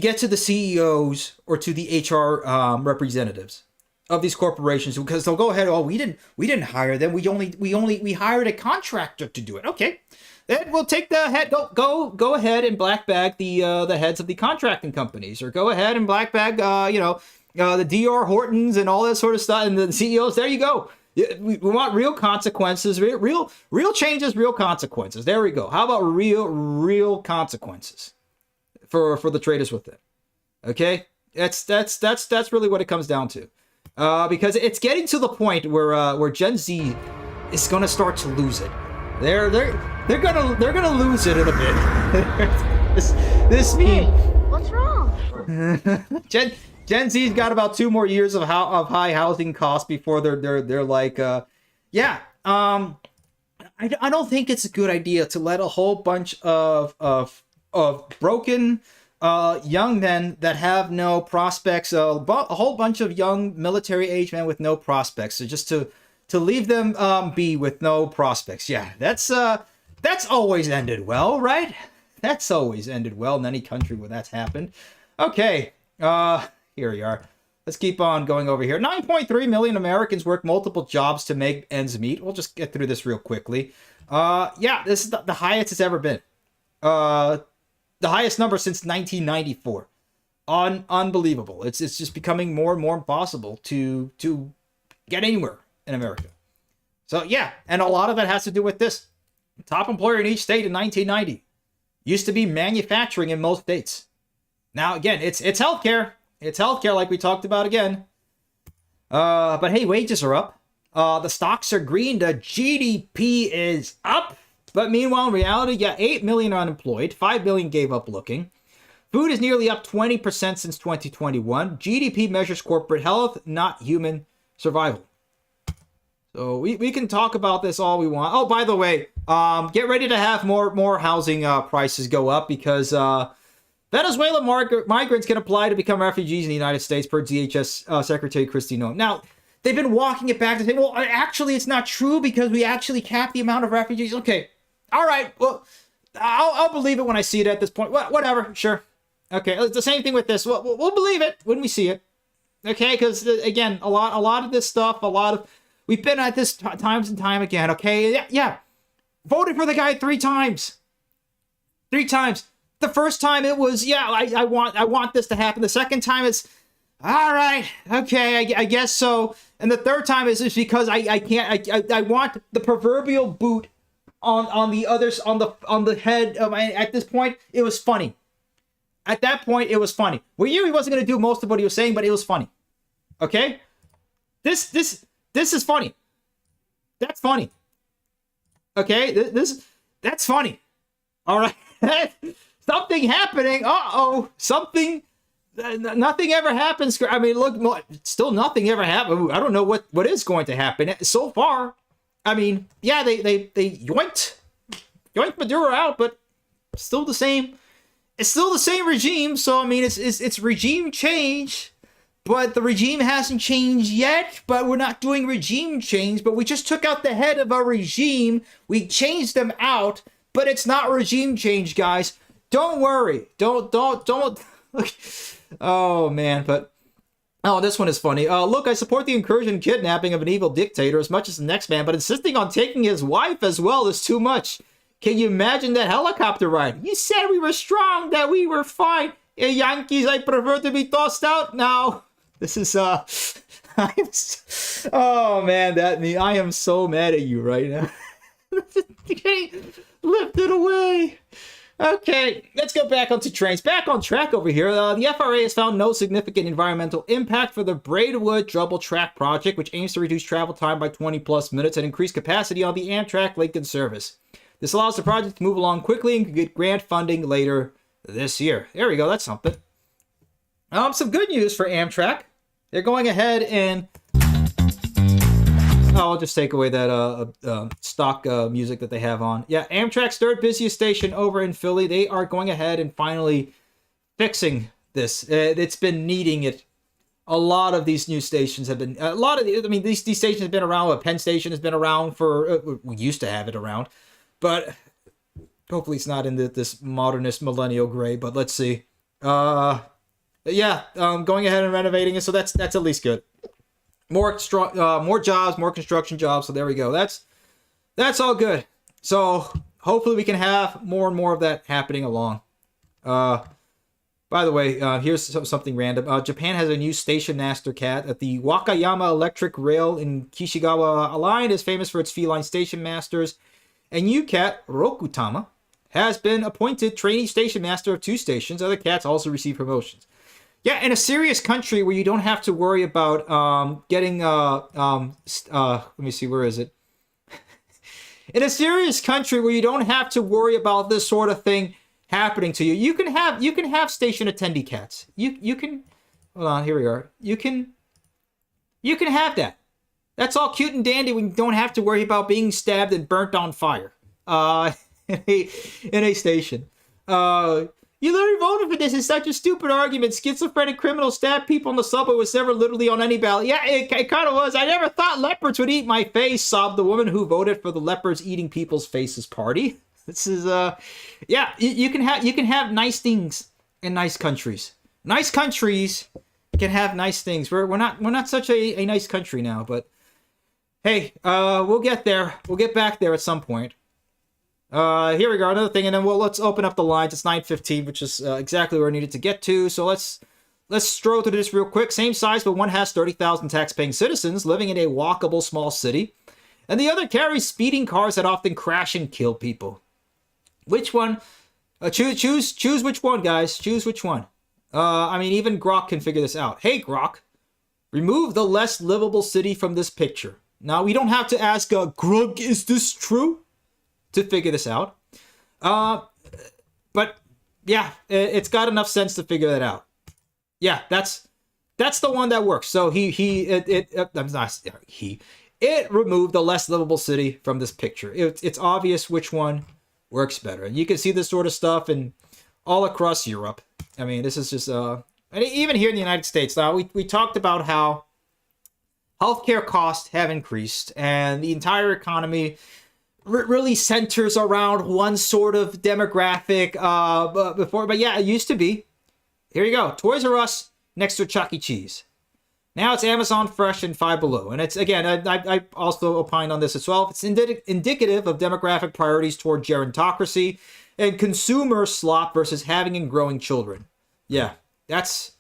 get to the CEOs or to the HR representatives of these corporations, because they'll go ahead. Oh, we didn't hire them. We hired a contractor to do it. Okay, then we'll take the head. Go ahead and black bag the heads of the contracting companies, or go ahead and black bag the DR Hortons and all that sort of stuff, and the CEOs. There you go. We want real consequences, real changes, real consequences. There we go. How about real consequences for the traders with it? Okay. That's really what it comes down to. Because it's getting to the point where Gen Z is gonna start to lose it. They're gonna lose it in a bit. this Hey, what's wrong? Gen Z's got about 2 more years of high housing costs before they're like yeah. I don't think it's a good idea to let a whole bunch of broken young men that have no prospects, a whole bunch of young military age men with no prospects, so just to leave them be with no prospects. Yeah, that's always ended well, right? That's always ended well in any country where that's happened. Okay, here we are. Let's keep on going over here. 9.3 million Americans work multiple jobs to make ends meet. We'll just get through this real quickly. Yeah, this is the highest it's ever been. The highest number since 1994. Unbelievable. It's just becoming more and more impossible to get anywhere in America. So yeah, and a lot of that has to do with this. Top employer in each state in 1990 used to be manufacturing in most states. Now again, it's healthcare. It's healthcare, like we talked about again. But hey, wages are up. The stocks are green. The GDP is up. But meanwhile, in reality, yeah, 8 million are unemployed. 5 million gave up looking. Food is nearly up 20% since 2021. GDP measures corporate health, not human survival. So we can talk about this all we want. Oh, by the way, get ready to have more housing prices go up because Venezuela migrants can apply to become refugees in the United States, per DHS Secretary Kristi Noem. Now, they've been walking it back to say, well, actually, it's not true because we actually cap the amount of refugees. Okay, all right, well, I'll believe it when I see it at this point. Whatever, sure. Okay, it's the same thing with this. We'll believe it when we see it. Okay, because, again, a lot of this stuff, we've been at this times and time again, okay? Yeah. Voted for the guy 3 times. 3 times. The first time it was, yeah, I want this to happen. The second time it's, all right, okay, I guess so. And the third time is just because I want the proverbial boot on the others, on the head of at this point, it was funny. At that point, it was funny. We knew he wasn't going to do most of what he was saying, but it was funny. Okay? This is funny. That's funny. Okay? That's funny. All right? Something happening. Uh-oh. Something. Nothing ever happens. I mean, look, still nothing ever happened. I don't know what is going to happen so far. I mean, yeah, they yoinked Maduro out, but still the same. It's still the same regime. So I mean, it's regime change, but the regime hasn't changed yet. But we're not doing regime change. But we just took out the head of a regime. We changed them out, but it's not regime change, guys. Don't worry. Don't. Oh man, but this one is funny. Look, I support the incursion and kidnapping of an evil dictator as much as the next man, but insisting on taking his wife as well is too much. Can you imagine that helicopter ride? You said we were strong, that we were fine. Yankees, I prefer to be tossed out now. This is oh man, I am so mad at you right now. Lift it away. Okay, let's go back onto trains. Back on track over here. The FRA has found no significant environmental impact for the Braidwood Double Track project, which aims to reduce travel time by 20 plus minutes and increase capacity on the Amtrak Lincoln service. This allows the project to move along quickly and get grant funding later this year. There we go. That's something. Some good news for Amtrak. They're going ahead and I'll just take away that stock music that they have on. Yeah, Amtrak's third busiest station over in Philly. They are going ahead and finally fixing this. It's been needing it. A lot of these new stations have been... these stations have been around. Penn Station has been around for... we used to have it around. But hopefully it's not in this modernist millennial gray. But let's see. Going ahead and renovating it. So that's at least good. More jobs, more construction jobs. So there we go. That's all good. So hopefully we can have more and more of that happening along. By the way, here's something random. Japan has a new station master cat at the Wakayama Electric Rail in Kishigawa Line is famous for its feline station masters. And new cat Rokutama has been appointed trainee station master of 2 stations. Other cats also receive promotions. Yeah, in a serious country where you don't have to worry about getting let me see, where is it? In a serious country where you don't have to worry about this sort of thing happening to you, you can have station attendee cats. You can hold on, here we are. You can have that. That's all cute and dandy when you don't have to worry about being stabbed and burnt on fire. In a station. You literally voted for this. It's such a stupid argument. Schizophrenic criminals stab people in the subway was never literally on any ballot. Yeah, it kind of was. I never thought leopards would eat my face, sobbed the woman who voted for the leopards eating people's faces party. This is yeah. You can have nice things in nice countries. Nice countries can have nice things. We're not such a nice country now, but hey, we'll get there. We'll get back there at some point. Here we go, another thing, and then let's open up the lines. It's 9:15, which is exactly where I needed to get to. So let's stroll through this real quick. Same size, but one has 30,000 tax-paying citizens living in a walkable small city, and the other carries speeding cars that often crash and kill people. Which one? Choose which one, guys. Choose which one. I mean, even Grok can figure this out. Hey, Grok, remove the less livable city from this picture. Now we don't have to ask, Grug, is this true? To figure this out. But yeah, it's got enough sense to figure that out. Yeah, that's the one that works. So it removed the less livable city from this picture. It's obvious which one works better. And you can see this sort of stuff in all across Europe. I mean, this is just and even here in the United States. Now we talked about how healthcare costs have increased and the entire economy really centers around one sort of demographic but yeah, it used to be. Here you go. Toys R Us next to Chuck E. Cheese. Now it's Amazon Fresh and Five Below. And it's, again, I also opined on this as well. It's indicative of demographic priorities toward gerontocracy and consumer slop versus having and growing children. Yeah, that's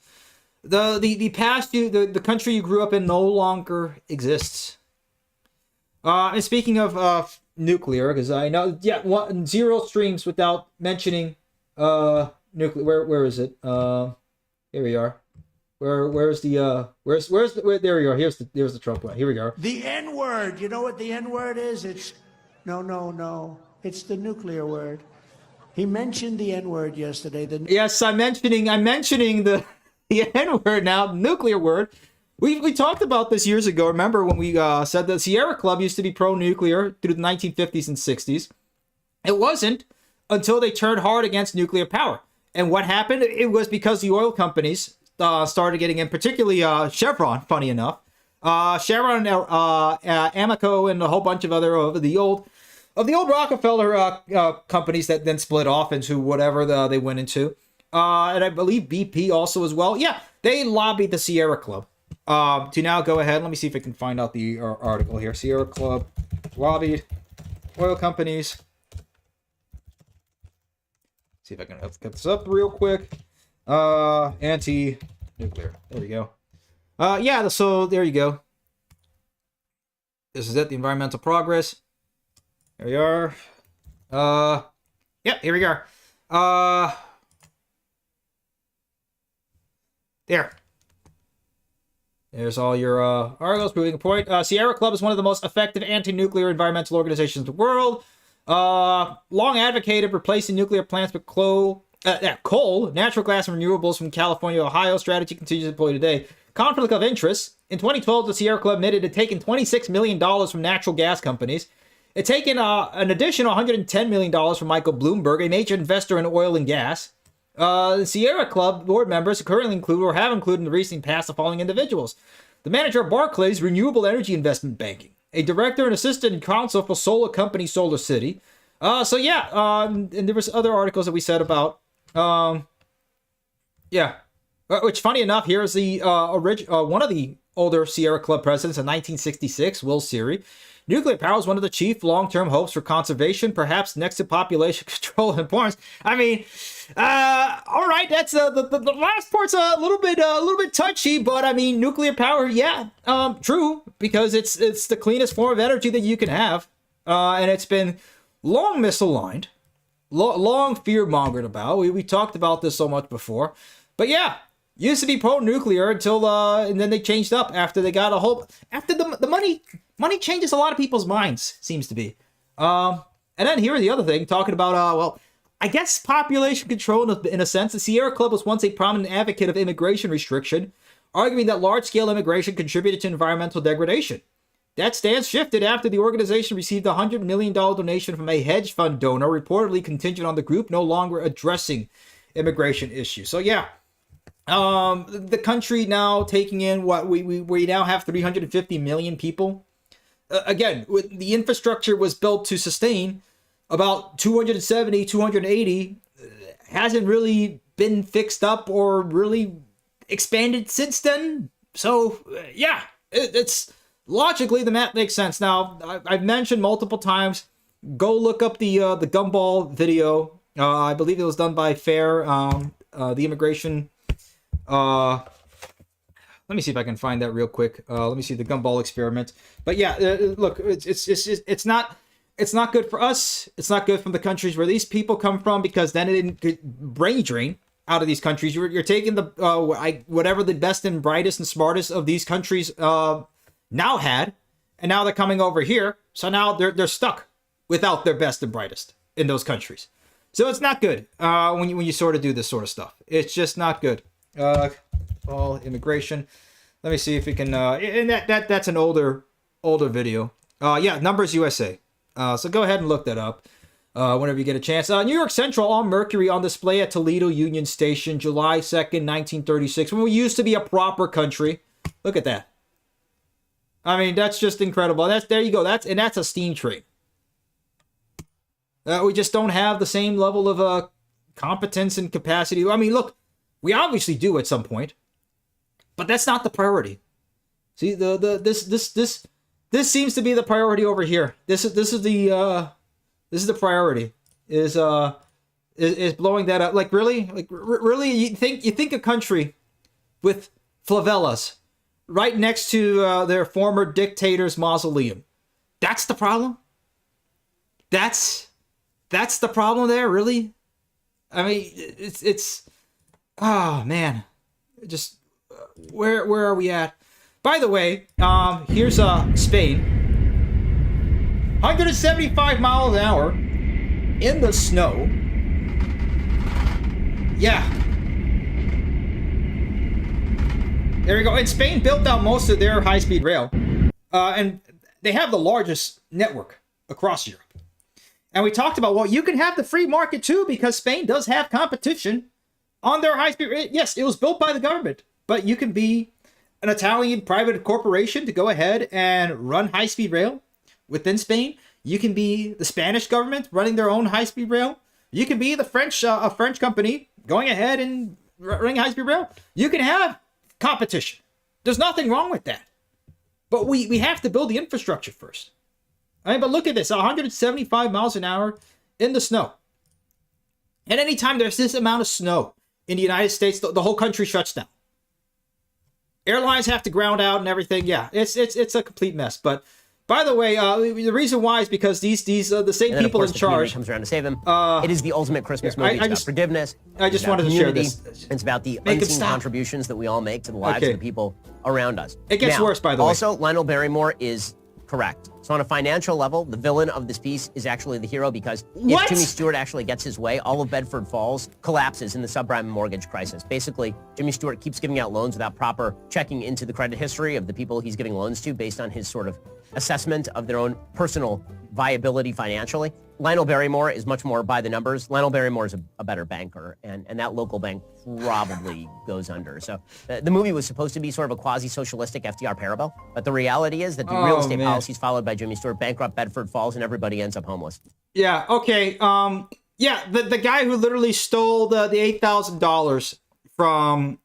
the past the country you grew up in no longer exists. And speaking of nuclear, because I know, yeah, zero streams without mentioning nuclear. Where is it? Here we are. Where's the there we are. Here's the Trump one. Here we go. The N-word. You know what the N-word is? It's no. It's the nuclear word. He mentioned the N-word yesterday. Yes, I'm mentioning the N-word now, nuclear word. We talked about this years ago. Remember when we said the Sierra Club used to be pro-nuclear through the 1950s and 60s? It wasn't until they turned hard against nuclear power. And what happened? It was because the oil companies started getting in, particularly Chevron, funny enough. Chevron, Amoco, and a whole bunch of other of the old Rockefeller companies that then split off into whatever they went into. And I believe BP also as well. Yeah, they lobbied the Sierra Club. To now go ahead, let me see if I can find out the article here. Sierra Club lobbied oil companies. See if I can get this up real quick. Anti-nuclear. There we go. Yeah, so there you go. This is it, the environmental progress. Here we are. Yep, here we are. There. There's all your articles proving a point. Sierra Club is one of the most effective anti-nuclear environmental organizations in the world. Long advocated replacing nuclear plants with coal, natural gas, and renewables from California, Ohio. Strategy continues to deploy today. Conflict of interest. In 2012, the Sierra Club admitted it had taken $26 million from natural gas companies. It's taken an additional $110 million from Michael Bloomberg, a major investor in oil and gas. The Sierra Club board members currently include or have included in the recent past the following individuals: the manager of Barclays Renewable Energy Investment Banking, a director and assistant counsel for solar company Solar City. So yeah, and there was other articles that we said about, yeah, which funny enough, here is the one of the older Sierra Club presidents in 1966, Will Seary. Nuclear power is one of the chief long-term hopes for conservation, perhaps next to population control and importance. I mean, all right, that's the last part's a little bit touchy, but I mean, nuclear power, yeah, true, because it's the cleanest form of energy that you can have, and it's been long misaligned, long fear-mongered about. We talked about this so much before, but yeah, used to be pro-nuclear until and then they changed up after they got after the money changes a lot of people's minds, seems to be. And then here's the other thing, talking about well, I guess population control in a sense. The Sierra Club was once a prominent advocate of immigration restriction, arguing that large-scale immigration contributed to environmental degradation. That stance shifted after the organization received a $100 million donation from a hedge fund donor, reportedly contingent on the group no longer addressing immigration issues. So yeah, the country now taking in what we now have 350 million people. Again, the infrastructure was built to sustain about 270, 280, hasn't really been fixed up or really expanded since then. So yeah, it's logically the math makes sense. Now I've mentioned multiple times, go look up the Gumball video. I believe it was done by Fair, the immigration. Let me see if I can find that real quick. Let me see the Gumball experiment. But yeah, look, it's not good for us. It's not good from the countries where these people come from, because then it didn't brain drain out of these countries. You're taking the whatever the best and brightest and smartest of these countries now had, and now they're coming over here. So now they're stuck without their best and brightest in those countries. So it's not good when you sort of do this sort of stuff. It's just not good. All immigration. Let me see if we can. And that's an older video. Yeah, Numbers USA. So go ahead and look that up whenever you get a chance. New York Central on Mercury on display at Toledo Union Station, July 2nd, 1936, when we used to be a proper country. Look at that. I mean, that's just incredible. There you go. That's a steam train. We just don't have the same level of competence and capacity. I mean, look, we obviously do at some point, but that's not the priority. See, this seems to be the priority over here. This is the priority is blowing that up. Like really, you think a country with favelas right next to their former dictator's mausoleum, that's the problem? That's the problem there, really? I mean, it's oh man, just where are we at? By the way, here's Spain. 175 miles an hour in the snow. Yeah. There we go. And Spain built out most of their high-speed rail. And they have the largest network across Europe. And we talked about, well, you can have the free market too, because Spain does have competition on their high-speed rail. Yes, it was built by the government, but you can be an Italian private corporation to go ahead and run high-speed rail within Spain. You can be the Spanish government running their own high-speed rail. You can be the French, a French company going ahead and running high-speed rail. You can have competition. There's nothing wrong with that. But we have to build the infrastructure first. I mean, but look at this, 175 miles an hour in the snow. And anytime there's this amount of snow in the United States, the whole country shuts down. Airlines have to ground out and everything. Yeah, it's a complete mess. But by the way, the reason why is because these the same people in charge comes around to save him. It is the ultimate Christmas movie. It's about forgiveness. I just wanted to share this. It's about the unseen contributions that we all make to the lives of the people around us. It gets worse, by the way. Also, Lionel Barrymore is correct. So on a financial level, the villain of this piece is actually the hero, because if Jimmy Stewart actually gets his way, all of Bedford Falls collapses in the subprime mortgage crisis. Basically, Jimmy Stewart keeps giving out loans without proper checking into the credit history of the people he's giving loans to based on his sort of assessment of their own personal viability financially. Lionel Barrymore is much more by the numbers. Lionel Barrymore is a better banker, and that local bank probably goes under. So the movie was supposed to be sort of a quasi-socialistic FDR parable, but the reality is that the real estate policies followed by Jimmy Stewart bankrupt Bedford Falls, and everybody ends up homeless. Yeah, okay. Yeah, the guy who literally stole the $8,000 from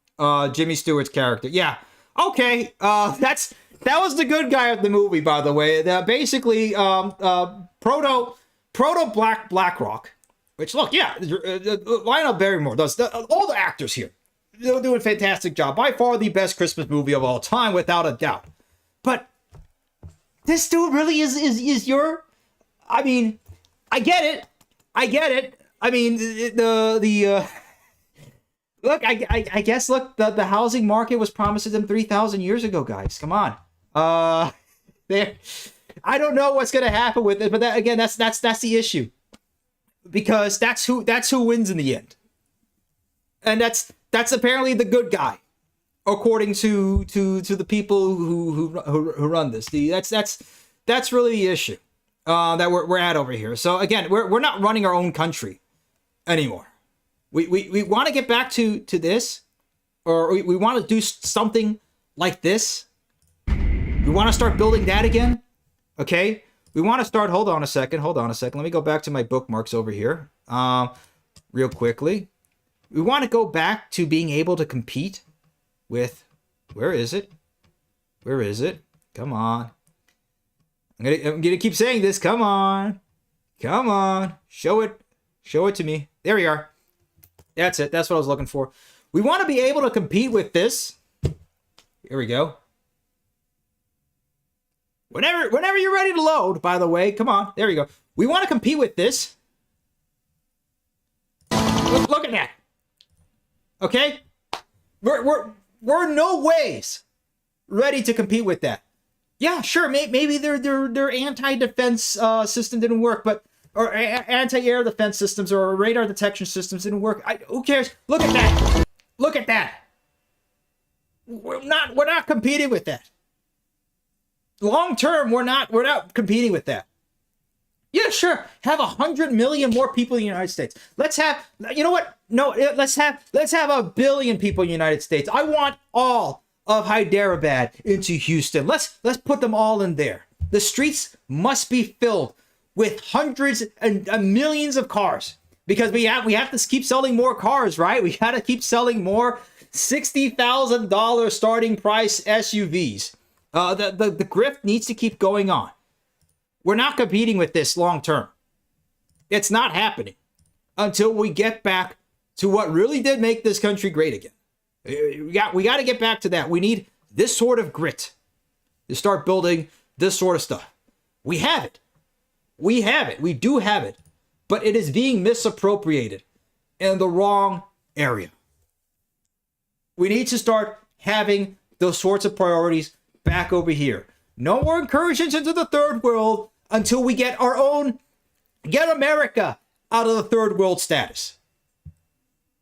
Jimmy Stewart's character. Yeah, okay. That was the good guy of the movie, by the way. Basically, proto BlackRock, which, look, yeah, Lionel Barrymore does. All the actors here, they're doing a fantastic job. By far the best Christmas movie of all time, without a doubt. But this dude really is your... I mean, I get it. I mean, the Look, I guess, look, the housing market was promised to them 3,000 years ago, guys. Come on. There. I don't know what's going to happen with it, but that, again, that's the issue. Because that's who wins in the end. And that's apparently the good guy, according to the people who run this. That's really the issue that we're at over here. So again, we're not running our own country anymore. We want to get back to this, or we want to do something like this. We want to start building that again. Okay? We want to start, hold on a second. Let me go back to my bookmarks over here real quickly. We want to go back to being able to compete with, where is it? Come on. I'm gonna keep saying this. Come on. Show it to me. There we are. That's it. That's what I was looking for. We want to be able to compete with this. Here we go. Whenever you're ready to load, by the way, come on. There we go. We want to compete with this. Look at that. Okay? We're no ways ready to compete with that. Yeah, sure. Maybe their anti-defense system didn't work, but or anti-air defense systems or radar detection systems didn't work. Who cares? Look at that. We're not competing with that. Long term, we're not competing with that. Yeah, sure. Have 100 million more people in the United States. Let's have, you know what? No, let's have 1 billion people in the United States. I want all of Hyderabad into Houston. Let's put them all in there. The streets must be filled with hundreds and millions of cars because we have to keep selling more cars, right? We got to keep selling more $60,000 starting price SUVs. The grift needs to keep going on. We're not competing with this long term. It's not happening until we get back to what really did make this country great again. We got to get back to that. We need this sort of grit to start building this sort of stuff. We have it. We do have it. But it is being misappropriated in the wrong area. We need to start having those sorts of priorities back over here. No more incursions into the third world until we get America out of the third world status.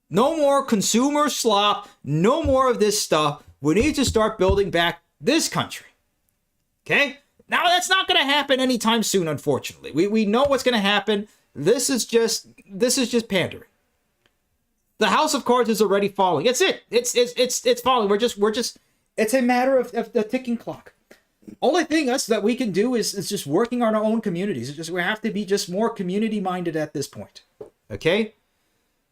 No more consumer slop. No more of this stuff. We need to start building back this country. Okay? Now, that's not going to happen anytime soon, unfortunately. We know what's going to happen. This is just pandering. The house of cards is already falling. It's it. It's falling. We're just. It's a matter of the ticking clock. Only thing that we can do is just working on our own communities. We have to be just more community minded at this point. Okay.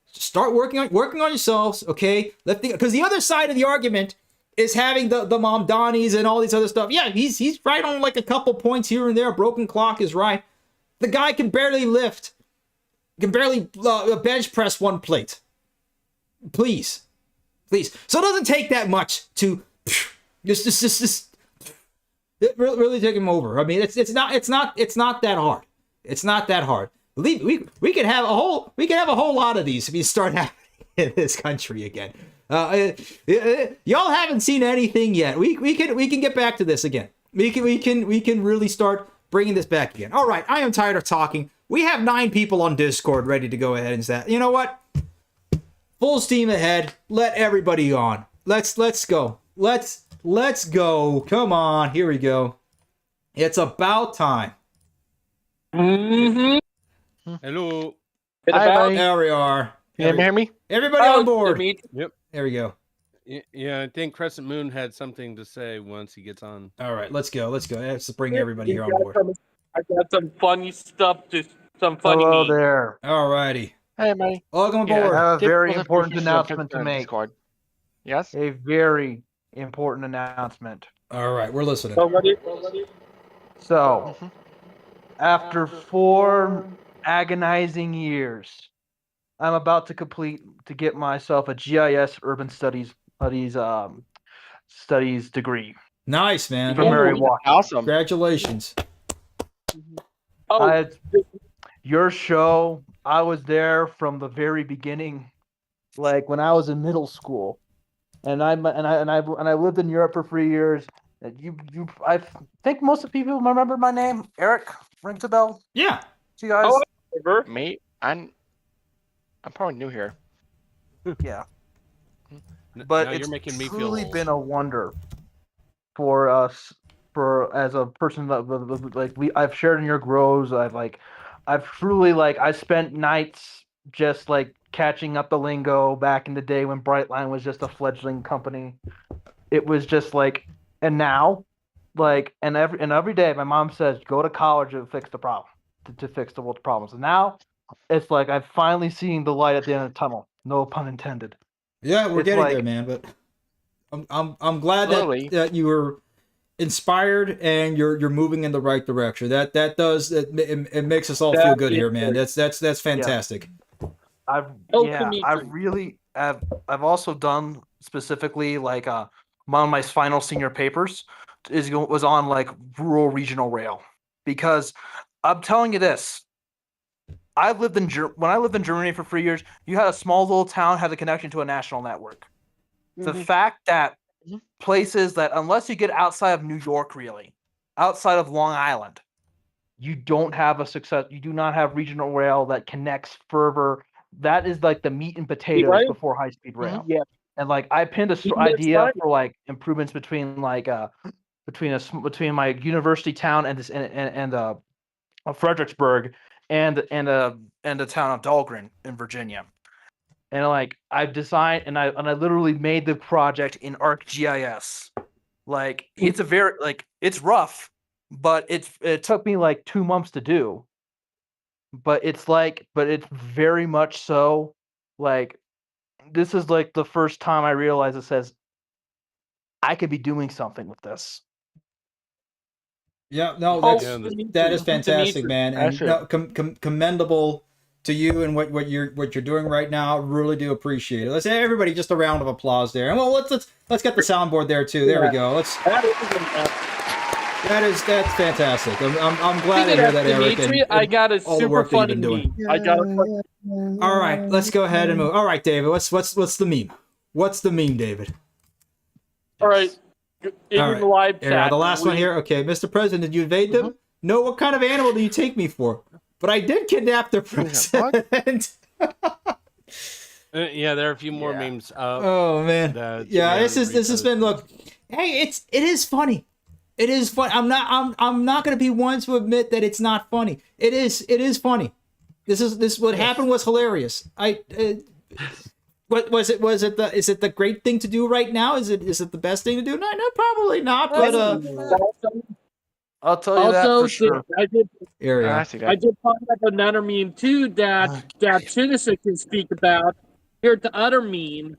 Start working on yourselves. Okay. Because the other side of the argument is having the Mamdanis and all these other stuff. Yeah, he's right on like a couple points here and there. Broken clock is right. The guy can barely lift. Can barely bench press one plate. Please. So it doesn't take that much to just really take him over. I mean, it's not that hard. It's not that hard. We could have a whole lot of these if you start happening in this country again. Y'all haven't seen anything yet. We can get back to this again. We can really start bringing this back again. All right, I am tired of talking. We have 9 people on Discord ready to go ahead and say, you know what? Full steam ahead. Let everybody on. Let's go. Let's go. Come on. Here we go. It's about time. Mm-hmm. Hello. There we are. Can you hear me? Everybody on board. Yep. There we go. Yeah, I think Crescent Moon had something to say once he gets on. All right, let's go. Let's bring everybody here on board. I got some funny stuff some funny Hello memes. there. All righty. Hey, Manny. Welcome I aboard. have a very Wasn't important pretty announcement sure to make. Discord. Yes? A very important announcement. All right, we're listening. So, after 4 agonizing years, I'm about to get myself a GIS Urban Studies degree Nice, man. from Mary Washington. Awesome. Congratulations. Oh, Your show, I was there from the very beginning like when I was in middle school, and I lived in Europe for 3 years. And I think most of the people remember my name. Eric rings a bell. Yeah. To you guys. Oh, Mate, I'm probably new here. Yeah. But now it's you're making me feel truly old. been a wonder for us, for as a person that like I've shared in your grows. I've truly I spent nights just like catching up the lingo back in the day when Brightline was just a fledgling company. It was just like, and now, every day my mom says go to college to fix the problem, to fix the world's problems. And now it's like I've finally seen the light at the end of the tunnel. No pun intended. Yeah, we're It's getting like- there, man. But I'm glad Slowly. that you were inspired and you're moving in the right direction. That does it makes us all feel good here, man. That's fantastic. I've also done specifically one of my final senior papers was on rural regional rail, because I'm telling you this. When I lived in Germany for 3 years, you had a small little town had a connection to a national network. The fact that places that, unless you get outside of New York, really, outside of Long Island, you don't have you do not have regional rail that connects further. That is like the meat and potatoes Right. before high-speed rail. Yeah. And I pinned a That's idea right. for improvements between between my university town and Fredericksburg and the town of Dahlgren in Virginia. And I've designed and I literally made the project in ArcGIS. It's a very it's rough, but it took me 2 months to do. But it's very much so this is the first time I realized it says I could be doing something with this. Yeah, no, Yeah, that is fantastic, man, and That's commendable to you and what you're doing right now. Really do appreciate it. Let's say everybody just a round of applause there, and well, let's get the soundboard there too. There we go. That's fantastic. I'm glad to hear that, Eric. Dimitri, and I got a all the super work that you've funny been doing. meme. I got All right, let's go ahead and move. All right, David, what's the meme? What's the meme, David? all right. In All the right. live Here, chat. the last one here. Okay, Mr. President, did you evade them? No, what kind of animal do you take me for? But I did kidnap the president. Yeah, there are a few more memes. Oh man. Yeah, this has been look. Hey, it is funny. It is fun. I'm not gonna be one to admit that it's not funny. It is funny. This what happened was hilarious. What was it? Is it the great thing to do right now? Is it the best thing to do? No, probably not. But I'll tell you that for sure. I did area. I see that. I did find up another meme too that Citizen can speak about. Here's the other meme,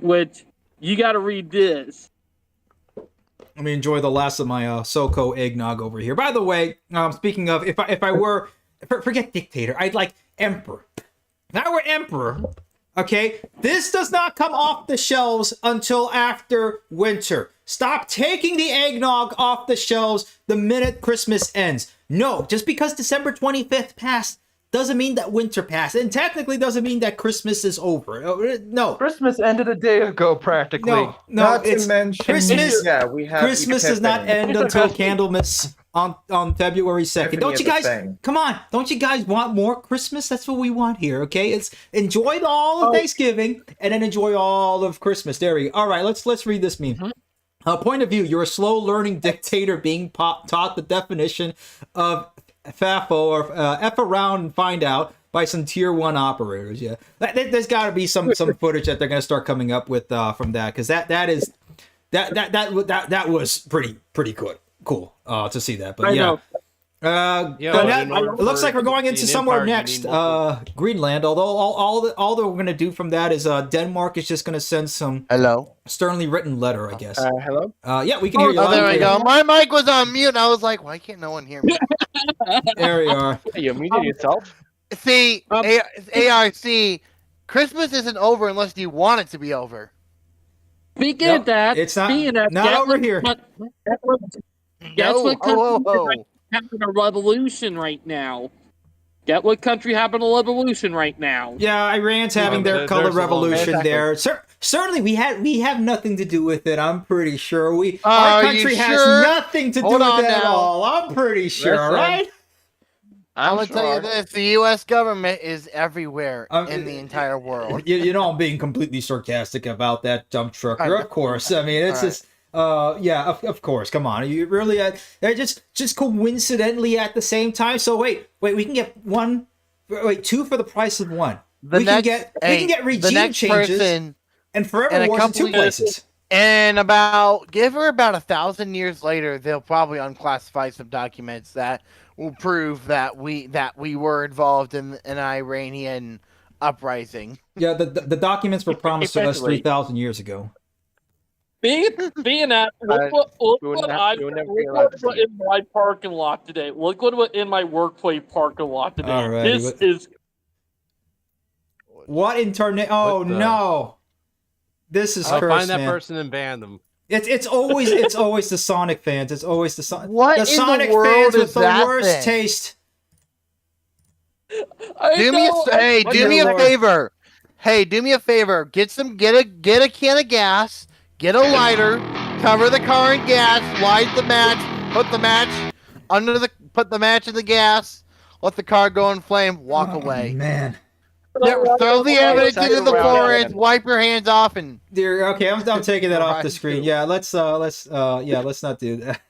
which you got to read this. Let me enjoy the last of my SoCo eggnog over here. By the way, speaking of, if I were forget dictator, I'd like emperor. If I were emperor, okay, this does not come off the shelves until after winter. Stop taking the eggnog off the shelves the minute Christmas ends. No, just because December 25th passed doesn't mean that winter passed, and technically doesn't mean that Christmas is over. No. Christmas ended a day ago, practically. No, Not it's to mention, Christmas. yeah, we have Christmas does not Epiphany. end until Candlemas on February 2nd. Epiphany Don't is you a guys? thing. Come on! Don't you guys want more Christmas? That's what we want here. Okay, it's enjoy all of Thanksgiving and then enjoy all of Christmas. There we go. All right, let's read this meme. Point of view: you're a slow-learning dictator being taught the definition of FAFO or F around and find out by some tier 1 operators. Yeah, there's got to be some footage that they're going to start coming up with from that, because that was pretty good. Cool to see that. But I yeah. know. It looks like we're going into somewhere next, Greenland. Although all that we're going to do from that is Denmark is just going to send some sternly written letter, I guess. Hello? Yeah, we can hear you. Oh, loud there and we clear. go. My mic was on mute, and I was like, why can't no one hear me? There you are. You muted yourself? See, ARC, Christmas isn't over unless you want it to be over. Speaking of that, it's not over here. That's what comes having a revolution right now. Get what country having a revolution right now? Yeah, Iran's having their color there's a long- revolution Exactly. there. Certainly, we have nothing to do with it. I'm pretty sure our Are you country has sure? nothing to do Hold with on it at now. all. I'm pretty sure, Listen. right? I'm gonna tell you this: the U.S. government is everywhere in the entire world. You know, I'm being completely sarcastic about that dump trucker. Of course, I mean it's All just. Yeah, of course. Come on, you really? They're just coincidentally at the same time. So wait, we can get two for the price of one. We can get regime changes and forever wars in 2 places. And give her about 1,000 years later, they'll probably unclassify some documents that will prove that we were involved in an Iranian uprising. Yeah, the documents were promised to us Eventually. 3,000 years ago. Being that, look what in my parking lot today. Look what in my workplace parking lot today. Alrighty, This is what internet? Oh What the- no, this is I'll cursed, find that man. person and ban them. It's always the Sonic fans. It's always the Sonic. What the in the Sonic world fans is with the that worst thing? taste. Do me a favor. Hey, do me a favor. Get a can of gas, get a lighter, cover the car in gas, light the match, put the match in the gas, let the car go in flame, walk away. Man, Throw the evidence into the forest, wipe your hands off, and dear. Okay, I'm taking that off the screen. Yeah, let's not do that.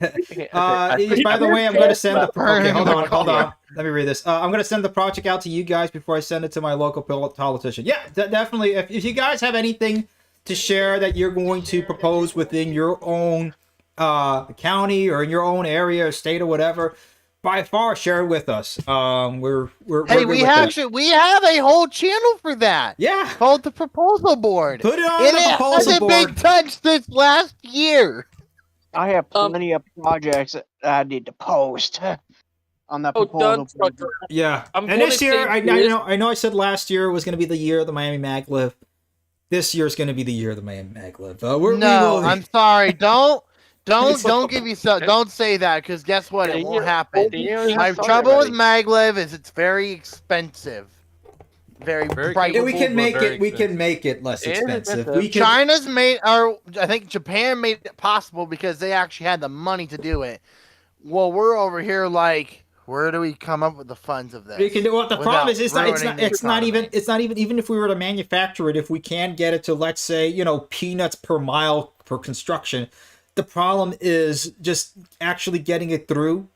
By the way, I'm going to send the. Okay, hold on. Let me read this. I'm going to send the project out to you guys before I send it to my local politician. Yeah, definitely. If you guys have anything to share that you're going to propose within your own county or in your own area or state or whatever, by far share it with us. We're hey, good we with have that. we have a whole channel for that. Yeah, Called the proposal board. put it on And the it proposal hasn't board. been touched this last year. I have plenty of projects that I need to post on that oh, proposal. done. board. Yeah, I'm and gonna this year, say I this- know I said last year was going to be the year of the Miami Maglev. This year is going to be the year of the Miami Maglev. I'm sorry. Don't say that, because guess what? It won't happen. My trouble with maglev is it's very expensive. Very pricey. we can make very it. We can make it less It is expensive. expensive. We can. China's I think Japan made it possible because they actually had the money to do it. Well, we're over here like, where do we come up with the funds of this? We can do what the problem is. It's not economy. even if we were to manufacture it. If we can get it to, let's say, peanuts per mile per construction, the problem is just actually getting it through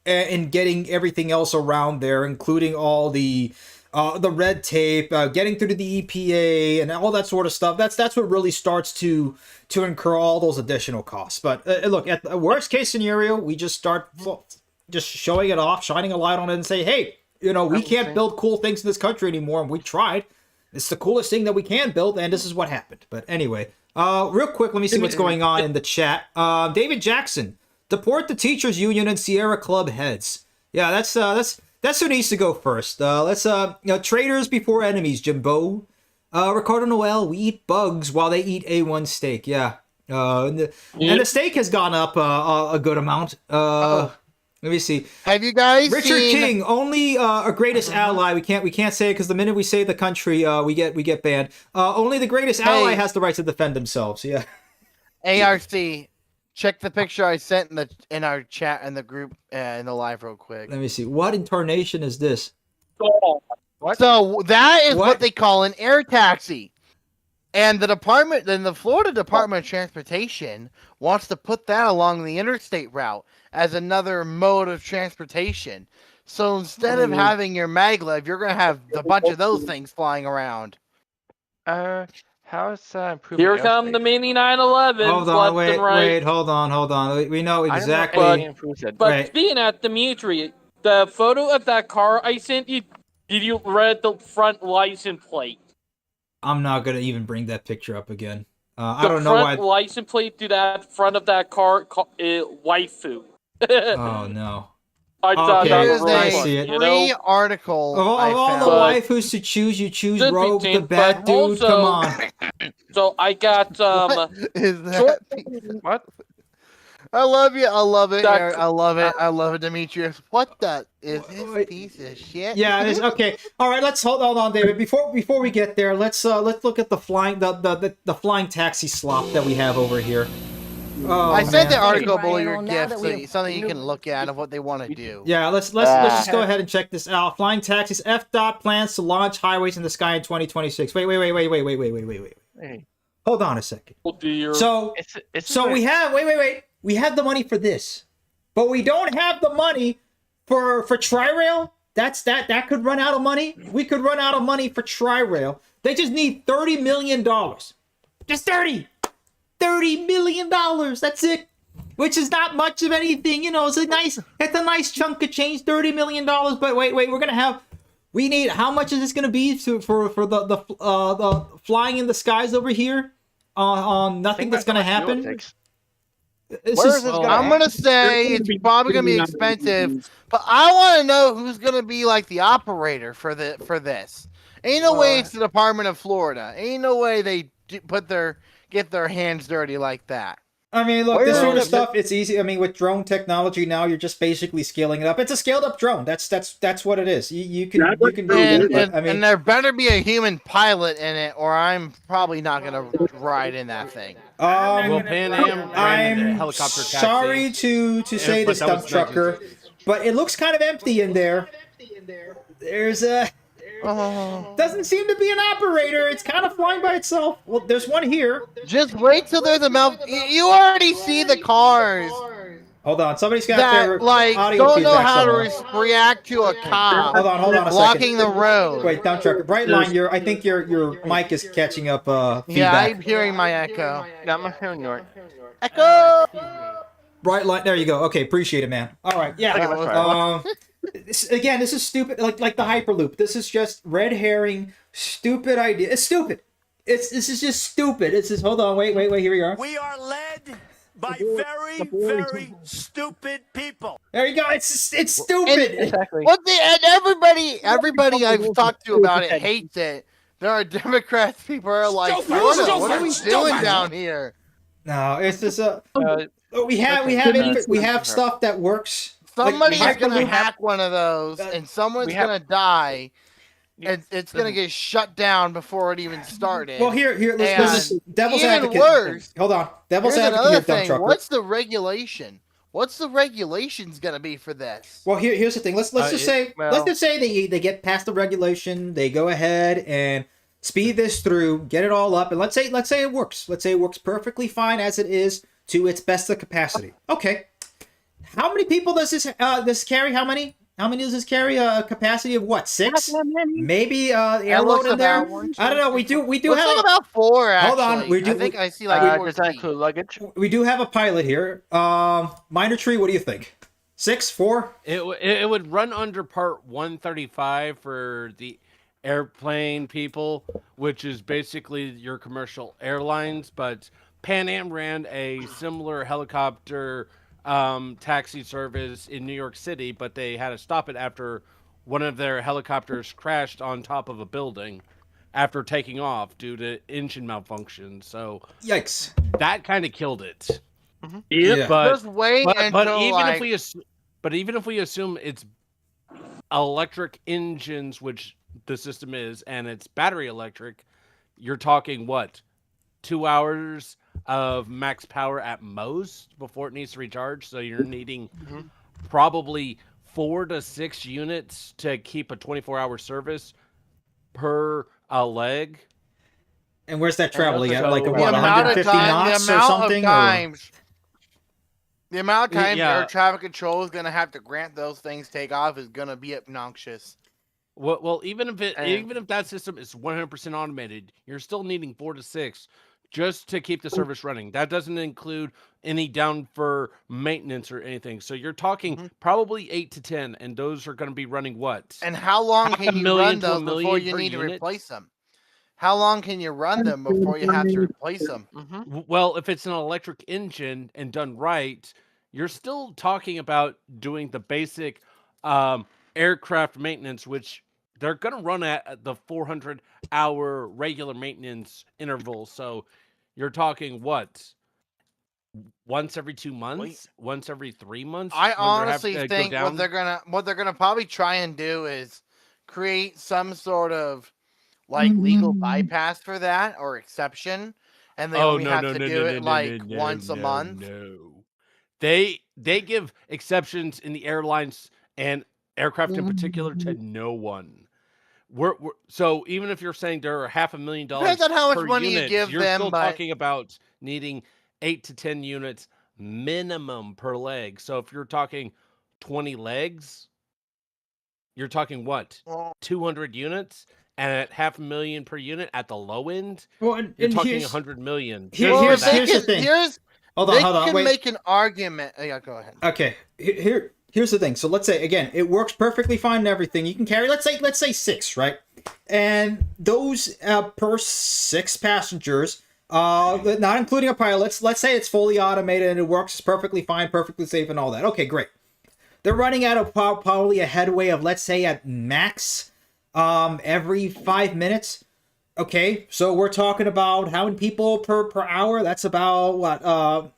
and getting everything else around there, including all the red tape, getting through to the EPA and all that sort of stuff. That's what really starts to incur all those additional costs. But look, at the worst case scenario, we just start just showing it off, shining a light on it, and say, hey, we can't build cool things in this country anymore, and we tried. It's the coolest thing that we can build, and this is what happened. But anyway, real quick, let me see what's going on in the chat. David Jackson, deport the teachers union and Sierra Club heads. Yeah, that's who needs to go first. Let's traitors before enemies, Jimbo. Ricardo Noel, we eat bugs while they eat A1 steak. Yeah. And the steak has gone up a good amount. Let me see. Have you guys Richard seen... King, only our greatest ally. We can't say it because the minute we say the country, we get banned. Only the greatest ally has the right to defend themselves. Yeah. ARC, check the picture I sent in our chat in the group in the live real quick. Let me see. What incarnation is this? So that is what they call an air taxi. And the Florida Department of Transportation wants to put that along the interstate route as another mode of transportation. So instead of having your maglev, you're going to have a bunch of those things flying around. How is improving? Here come the mini 911. Hold on, wait, hold on. We know exactly. But speaking of Dimitri, the photo of that car I sent you, did you read the front license plate? I'm not gonna even bring that picture up again. I The don't know why. front license plate to that front of that car, waifu. Oh no. I thought that was I really see it. funny, Free article. Of all the waifus to choose, you choose Should be Rogue the changed, bad but dude. also- Come on. So I got What is that? What? I love you. I love it, Eric. I love it. I love it, Demetrius. What the is this piece of shit? Yeah, it is. Okay. All right, let's hold on, David. Before we get there, let's look at the flying taxi slop that we have over here. Oh, I sent the man. article below your gift, so something you can look at of what they want to do. Yeah, let's just go ahead and check this out. Flying taxis. FDOT plans to launch highways in the sky in 2026. Wait. Hold on a second. Oh dear. So we have wait. We have the money for this, but we don't have the money for Tri-Rail. That could run out of money. We could run out of money for Tri-Rail. They just need $30 million. Just $30 million. That's it. Which is not much of anything, it's a nice chunk of change, $30 million. But wait, we need, how much is this gonna be for the flying in the skies over here? On nothing that's gonna happen. I'm gonna say it's probably gonna be expensive, but I want to know who's gonna be like the operator for this. Ain't no way it's the Department of Florida. Ain't no way they get their hands dirty like that. I mean, look, this sort of stuff, it's easy. I mean, with drone technology now, you're just basically scaling it up. It's a scaled up drone. That's what it is. You can do it. And there better be a human pilot in it, or I'm probably not gonna ride in that thing. Well, Pan Am ran a helicopter taxi. Sorry to say this, dump trucker, but it looks kind of empty in there. There's a... doesn't seem to be an operator. It's kind of flying by itself. Well, there's one here. Just wait till there's a You already see the cars. Hold on, somebody's got their audio don't know feedback how somewhere. to react to a cop. Hold on a blocking second. the road. Wait, dump trucker. Bright line. I think your mic is catching up. Feedback. Yeah, I'm hearing my echo. Yeah, I'm hearing yours. Echo. Bright line. There you go. Okay, appreciate it, man. All right, yeah. This is stupid. Like the Hyperloop. This is just red herring, stupid idea. It's stupid. This is just stupid. It's just hold on, wait. Here we are. We are led by very stupid people. There you go. It's stupid. Exactly. And everybody I've talked to about it hates it. There are Democrats. People are like, what are we doing down here? No, it's just we have stuff that works. Somebody's gonna hack one of those, and someone's gonna die, and it's gonna get shut down before it even started. Well, here, listen, devil's advocate. Worse, hold on, devil's here's advocate. Another Here, thing. dump What's the regulation? What's the regulations gonna be for this? Well, here's the thing. Let's just say they get past the regulation. They go ahead and speed this through, get it all up, and let's say it works. Let's say it works perfectly fine as it is to its best of capacity. Okay. How many people does this carry? How many does this carry? A capacity of what? 6? Maybe airload in there. I don't know. We do have like about 4. Actually. Hold on. I think I see like does that include luggage? We do have a pilot here. Minor Tree, what do you think? 6, 4? It would run under Part 135 for the airplane people, which is basically your commercial airlines. But Pan Am ran a similar helicopter taxi service in New York City, but they had to stop it after one of their helicopters crashed on top of a building after taking off due to engine malfunction. So yikes, that kind of killed it. Mm-hmm. Yeah, but just wait until even if we assume it's electric engines, which the system is, and it's battery electric, you're talking what, 2 hours of max power at most before it needs to recharge. So you're needing probably 4 to 6 units to keep a 24-hour service per leg. And where's that traveling at? Like the 150 knots or something? The amount of times air traffic control is going to have to grant those things take off is going to be obnoxious. Well, even if that system is 100% automated, you're still needing 4 to 6 just to keep the service running. That doesn't include any down for maintenance or anything. So you're talking probably 8 to 10, and those are going to be running what? And how long can you run those before you need to replace them? How long can you run them before you have to replace them? Well, if it's an electric engine and done right, you're still talking about doing the basic aircraft maintenance, which they're going to run at the 400-hour regular maintenance interval. So you're talking what? once every 2 months, once every 3 months. I when they're honestly having to go think down? what they're gonna probably try and do is create some sort of like legal bypass for that or exception, and they only have to do it like once a month. No. They give exceptions in the airlines and aircraft in particular to no one. So even if you're saying there are $500,000 Depends on how much per money you unit, give you're them, still but- talking about needing 8 to 10 units minimum per leg. So if you're talking 20 legs, you're talking what? 200 units, and at $500,000 per unit at the low end, Well, you're and talking here's- 100 million. Here's the thing. Hold on, they hold on, can wait. make an argument. Yeah, go ahead. Okay, here's the thing. So let's say again, it works perfectly fine and everything. You can carry, let's say 6, right? And those per 6 passengers, not including a pilot. Let's say it's fully automated and it works perfectly fine, perfectly safe, and all that. Okay, great. They're running at probably a headway of, let's say, at max every 5 minutes. Okay, so we're talking about how many people per hour? That's about what?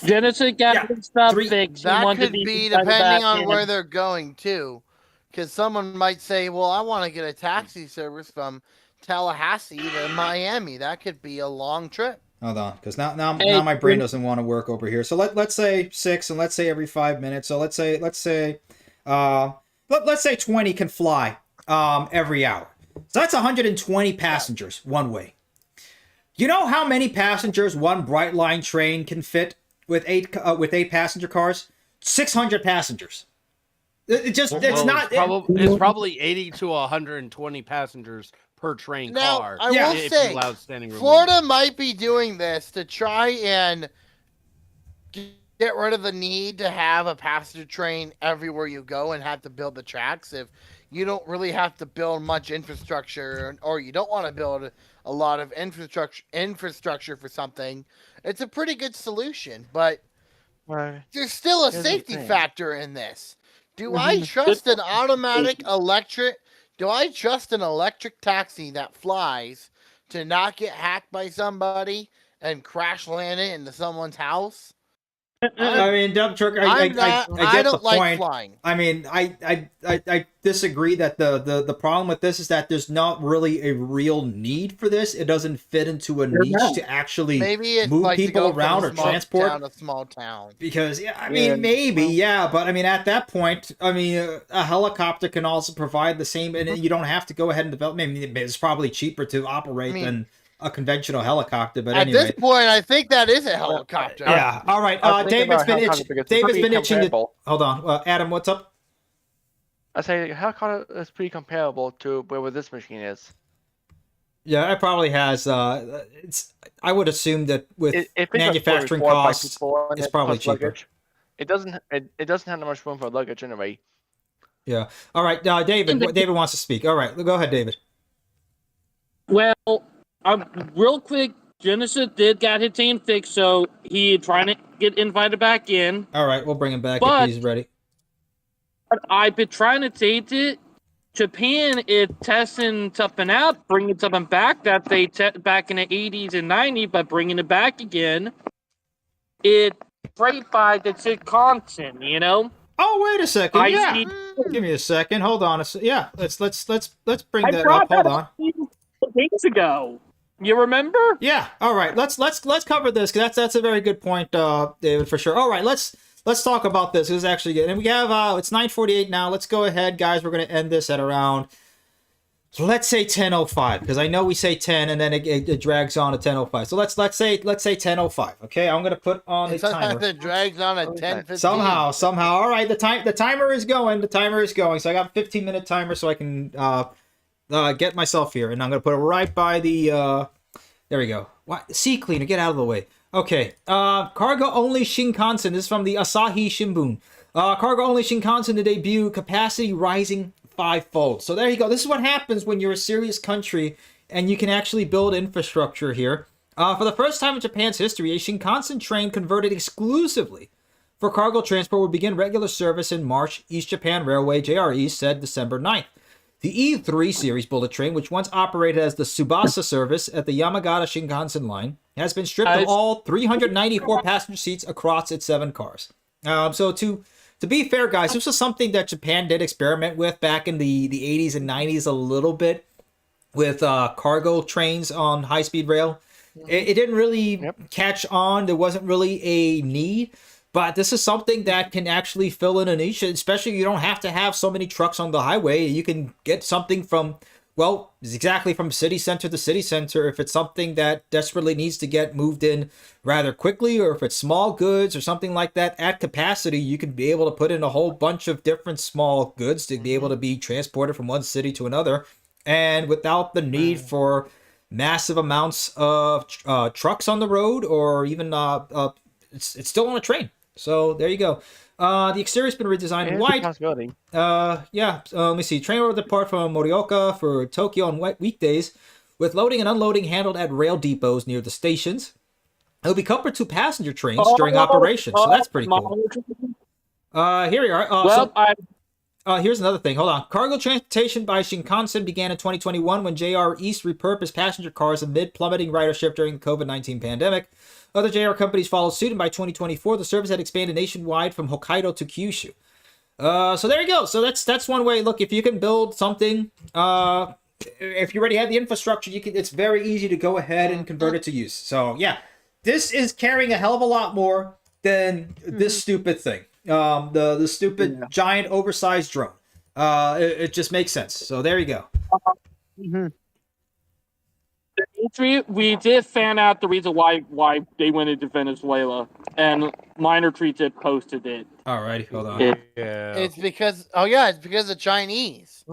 Genesis got his stuff fixed. He That wanted could to be back depending on in. where they're going too, because someone might say, "Well, I want to get a taxi service from Tallahassee to Miami." That could be a long trip. Hold on, because now my brain doesn't want to work over here. So let's say 6, and let's say every 5 minutes. So let's say 20 can fly every hour. So that's 120 passengers one way. You know how many passengers one Bright Line train can fit with 8 passenger cars? 600 passengers. It's probably 80 to 120 passengers per train Now, car. I will if say, you allow standing room Florida might be doing this to try and get rid of the need to have a passenger train everywhere you go and have to build the tracks. If you don't really have to build much infrastructure, or you don't want to build a lot of infrastructure for something, it's a pretty good solution. But there's still a Here's the safety thing. factor in this. Do I trust an automatic electric? Do I trust an electric taxi that flies to not get hacked by somebody and crash land it into someone's house? I mean, dump truck. I get don't the like point. flying. I mean, I disagree that the problem with this is that there's not really a real need for this. It doesn't fit into a niche to actually Maybe it's move like to people go from around a or small transport. town to small town. Because I mean, maybe, but I mean, at that point, I mean, a helicopter can also provide the same, and you don't have to go ahead and develop. Maybe it's probably cheaper to operate than a conventional helicopter. But At anyway, this point, I think that is a helicopter. yeah. All right. David's been itching. Hold on, Adam. What's up? I say helicopter is pretty comparable to where this machine is. Yeah, it probably has. It's. I would assume that with manufacturing costs, it's probably cheaper. Luggage. It doesn't have that much room for luggage anyway. Yeah. All right, David. David wants to speak. All right, go ahead, David. Well, real quick, Genesis did got his team fixed, so he trying to get invited back in. All right, we'll bring him back But- if he's ready. But I've been trying to take it. Japan is testing something out, bringing something back that they back in the 80s and 90s, but bringing it back again. It's right by the Wisconsin, you know. Oh, wait a second. Yeah. see- Give me a second. Hold on. Yeah. Let's bring I that brought up. Hold that on. up days ago. You remember? Yeah. All right. Let's cover this, because that's a very good point, David, for sure. All right. Let's talk about this. This is actually good. And we have it's 9:48 now. Let's go ahead, guys. We're gonna end this at around, let's say 10:05, because I know we say 10 and then it drags on to 10:05. So let's say 10:05. Okay. I'm gonna put on the timer. Sometimes it drags on at 10:15. Somehow. All right, the timer is going. So I got a 15-minute timer, so I can get myself here, and I'm gonna put it right by the. There we go. What? Sea cleaner, get out of the way. Okay. Cargo only Shinkansen. This is from the Asahi Shimbun. Cargo only Shinkansen to debut. Capacity rising 5-fold. So there you go. This is what happens when you're a serious country and you can actually build infrastructure here. For the first time in Japan's history, a Shinkansen train converted exclusively for cargo transport will begin regular service in March. East Japan Railway, JR East, said December 9th. The E3 series bullet train, which once operated as the Tsubasa service at the Yamagata Shinkansen line, has been stripped of all 394 passenger seats across its 7 cars. So to be fair, guys, this was something that Japan did experiment with back in the 80s and 90s a little bit with cargo trains on high-speed rail. It didn't really catch on. There wasn't really a need. But this is something that can actually fill in a niche, especially you don't have to have so many trucks on the highway. You can get something from, well, exactly from city center to city center if it's something that desperately needs to get moved in rather quickly, or if it's small goods or something like that at capacity, you can be able to put in a whole bunch of different small goods to be able to be transported from one city to another, and without the need for massive amounts of trucks on the road, or even it's still on a train. So there you go. The exterior's been redesigned in white. Let me see. Train will depart from Morioka for Tokyo on weekdays, with loading and unloading handled at rail depots near the stations. It'll be coupled to passenger trains during operation, so that's pretty cool. Here we are. Here's another thing. Hold on. Cargo transportation by Shinkansen began in 2021 when JR East repurposed passenger cars amid plummeting ridership during the COVID-19 pandemic. Other JR companies followed suit, and by 2024, the service had expanded nationwide from Hokkaido to Kyushu. So there you go. So that's one way. Look, if you can build something, if you already have the infrastructure, it's very easy to go ahead and convert it to use. So yeah, this is carrying a hell of a lot more than this stupid thing. The stupid giant oversized drone. It just makes sense. So there you go. We did fan out the reason why they went into Venezuela, and Minor Tree did posted it. Alrighty, hold on. It's because the Chinese.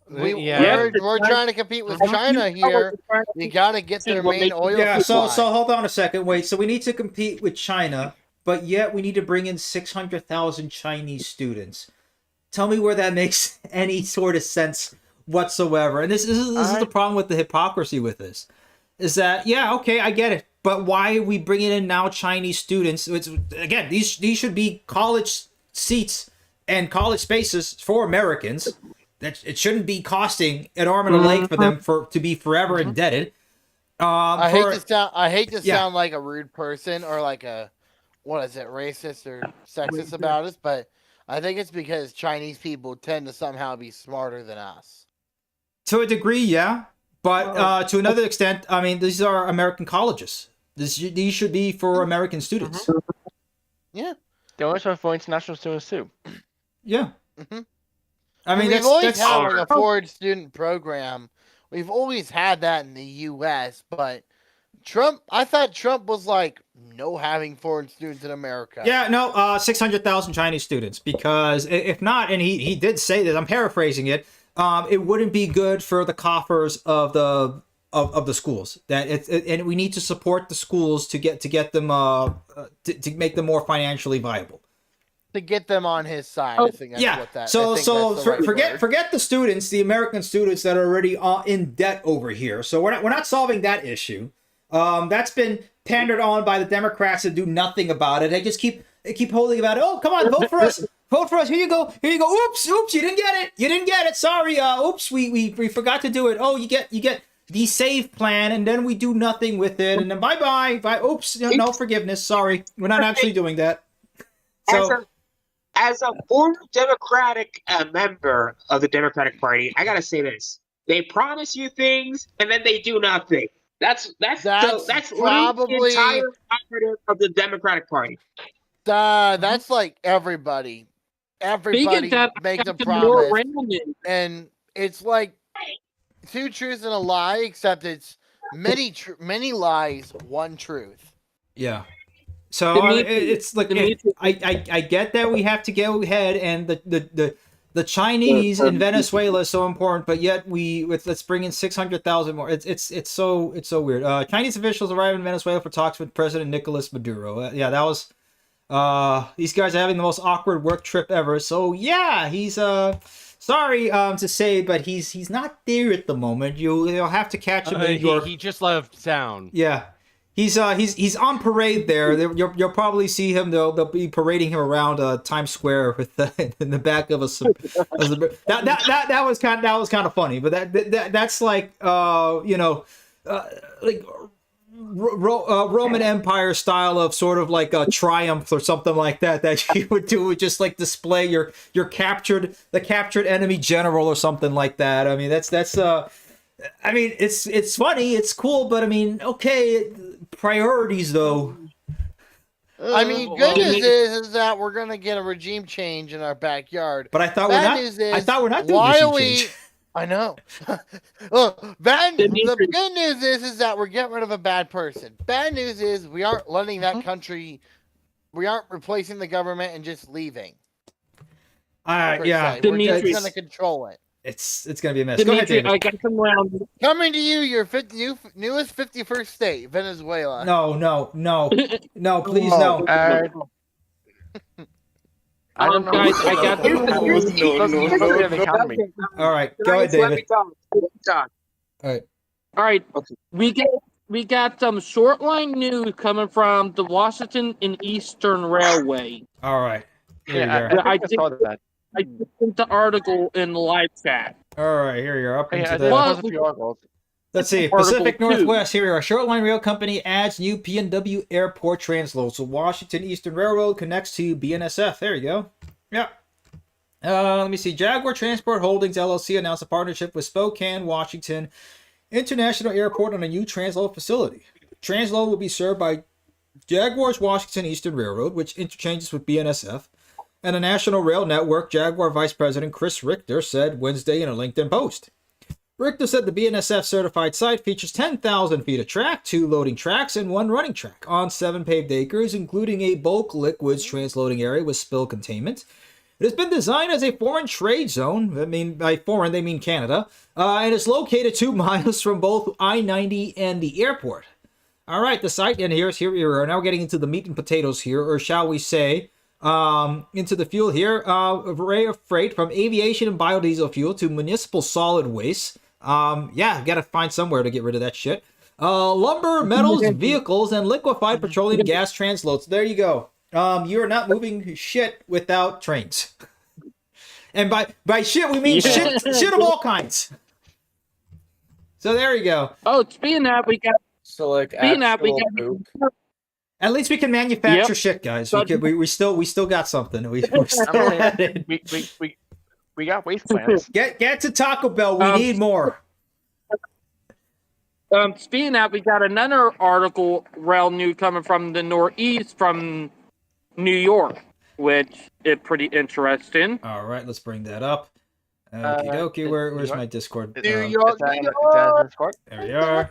We're trying to compete with China here. We got to get their main oil supply. So hold on a second. Wait. So we need to compete with China, but yet we need to bring in 600,000 Chinese students. Tell me where that makes any sort of sense whatsoever. And this is the problem with the hypocrisy with this. Is that, okay, I get it. But why are we bringing in now Chinese students? Again, these should be college seats and college spaces for Americans. That it shouldn't be costing an arm and a leg for them to be forever indebted. I hate to sound like a rude person or like a racist or sexist about us, but I think it's because Chinese people tend to somehow be smarter than us. To a degree, yeah. But to another extent, I mean, these are American colleges. These should be for American students. Yeah. They always are for international students too. Yeah. I mean, we've always had like a foreign student program. We've always had that in the U.S., but I thought Trump was like, no having foreign students in America. Yeah, no, 600,000 Chinese students, because if not, and he did say this, I'm paraphrasing it, it wouldn't be good for the coffers of the schools. And we need to support the schools to get them to make them more financially viable. To get them on his side. I think that's what that. Forget the students, the American students that are already in debt over here. So we're not solving that issue. That's been pandered on by the Democrats to do nothing about it. They just keep holding about it. Oh, come on, vote for us. Vote for us. Here you go. Oops, you didn't get it. Sorry. Oops, we forgot to do it. Oh, you get the save plan, and then we do nothing with it, and then bye. Oops, no forgiveness. Sorry, we're not actually doing that. So, as a former Democratic member of the Democratic Party, I gotta say this: they promise you things, and then they do nothing. That's probably the entire narrative of the Democratic Party. That's like everybody. Everybody makes a promise, and it's like two truths and a lie, except it's many lies, one truth. Yeah. So it's like I get that we have to go ahead, and the Chinese in Venezuela is so important, but yet let's bring in 600,000 more. It's so weird. Chinese officials arrived in Venezuela for talks with President Nicolas Maduro. That was these guys are having the most awkward work trip ever. So yeah, he's sorry to say, but he's not there at the moment. You'll have to catch him in your... He just left town. Yeah. he's on parade there. You'll probably see him. They'll be parading him around Times Square with in the back of that was kind of funny. But that's like like Roman Empire style of sort of like a triumph or something like that you would do, would just like display your captured enemy general or something like that. I mean, that's I mean, it's funny, it's cool, but I mean, okay, priorities though. I mean, good news is that we're gonna get a regime change in our backyard. But I thought we're not doing regime change. I know. Look, the good news is that we're getting rid of a bad person. Bad news is we aren't letting that country. We aren't replacing the government and just leaving. Yeah, we're just gonna control it. It's gonna be a mess. Go ahead, David. I got some round. Coming to you, your newest 51st state, Venezuela. No, please no. I don't know. Guys, I got All right, go ahead, David. All right. Okay. We got some short line news coming from the Washington and Eastern Railway. All right. I saw that. I sent the article in the live chat. All right, here you are. Up into the. Let's see. Pacific Northwest. Here we are. Short line rail company adds new PNW airport transload. So Washington Eastern Railroad connects to BNSF. There you go. Yeah. Let me see. Jaguar Transport Holdings LLC announced a partnership with Spokane, Washington International Airport on a new transload facility. Transload will be served by Jaguar's Washington Eastern Railroad, which interchanges with BNSF, and the National Rail Network. Jaguar Vice President Chris Richter said Wednesday in a LinkedIn post. Richter said the BNSF certified site features 10,000 feet of track, 2 loading tracks, and 1 running track on 7 paved acres, including a bulk liquids transloading area with spill containment. It has been designed as a foreign trade zone. I mean, by foreign, they mean Canada. And it's located 2 miles from both I-90 and the airport. All right, the site, and here we are now getting into the meat and potatoes here, or shall we say, into the fuel here. Array of freight from aviation and biodiesel fuel to municipal solid waste. Yeah, gotta find somewhere to get rid of that shit. Lumber, metals, vehicles, and liquefied petroleum gas transloads. There you go. You are not moving shit without trains. And by shit, we mean shit of all kinds. So there you go. Oh, speaking of that, we got. So like, at least we can manufacture shit, guys. We still got something. We got waste plans. Get to Taco Bell. We need more. Speaking of that, we got another article, rail news coming from the Northeast, from New York, which is pretty interesting. All right, let's bring that up. Okie dokie, where's my Discord? New York. There we are.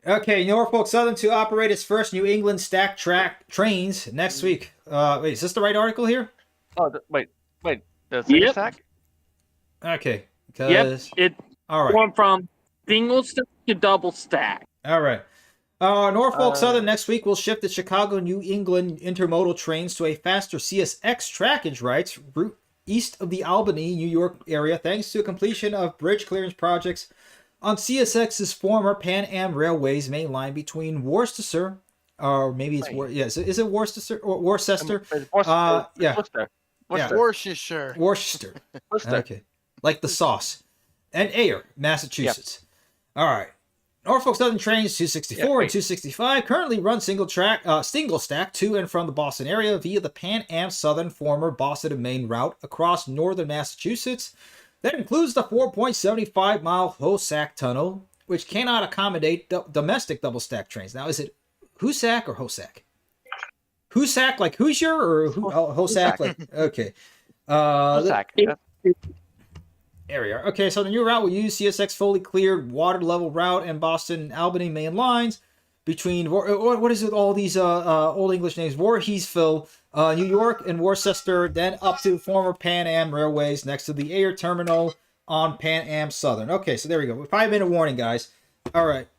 Okay, Norfolk Southern to operate its first New England stack track trains next week. Wait, is this the right article here? Oh, wait. The single stack? Okay, because... Yep, all right. Going from single stack to double stack. All right. Norfolk Southern next week will shift the Chicago New England intermodal trains to a faster CSX trackage rights route east of the Albany, New York area, thanks to completion of bridge clearance projects on CSX's former Pan Am Railways main line between Worcester, or maybe it's is it Worcester or Worcester? Worcester. Okay, like the sauce, and Ayer, Massachusetts. Yep. All right. Norfolk Southern trains 264 and 265 currently run single stack to and from the Boston area via the Pan Am Southern former Boston and Maine route across northern Massachusetts. That includes the 4.75-mile Hoosac Tunnel, which cannot accommodate domestic double-stack trains. Now, is it Hoosac or Hoosac? Hoosac like Hoosier or Hoosac like... Okay. Hoosac. There we are. Okay, so the new route will use CSX fully cleared water level route and Boston Albany main lines between... What is it, all these old English names? Voorheesville, New York, and Worcester, then up to former Pan Am Railways next to the Ayer Terminal on Pan Am Southern. Okay, so there we go. 5-minute warning, guys. All right.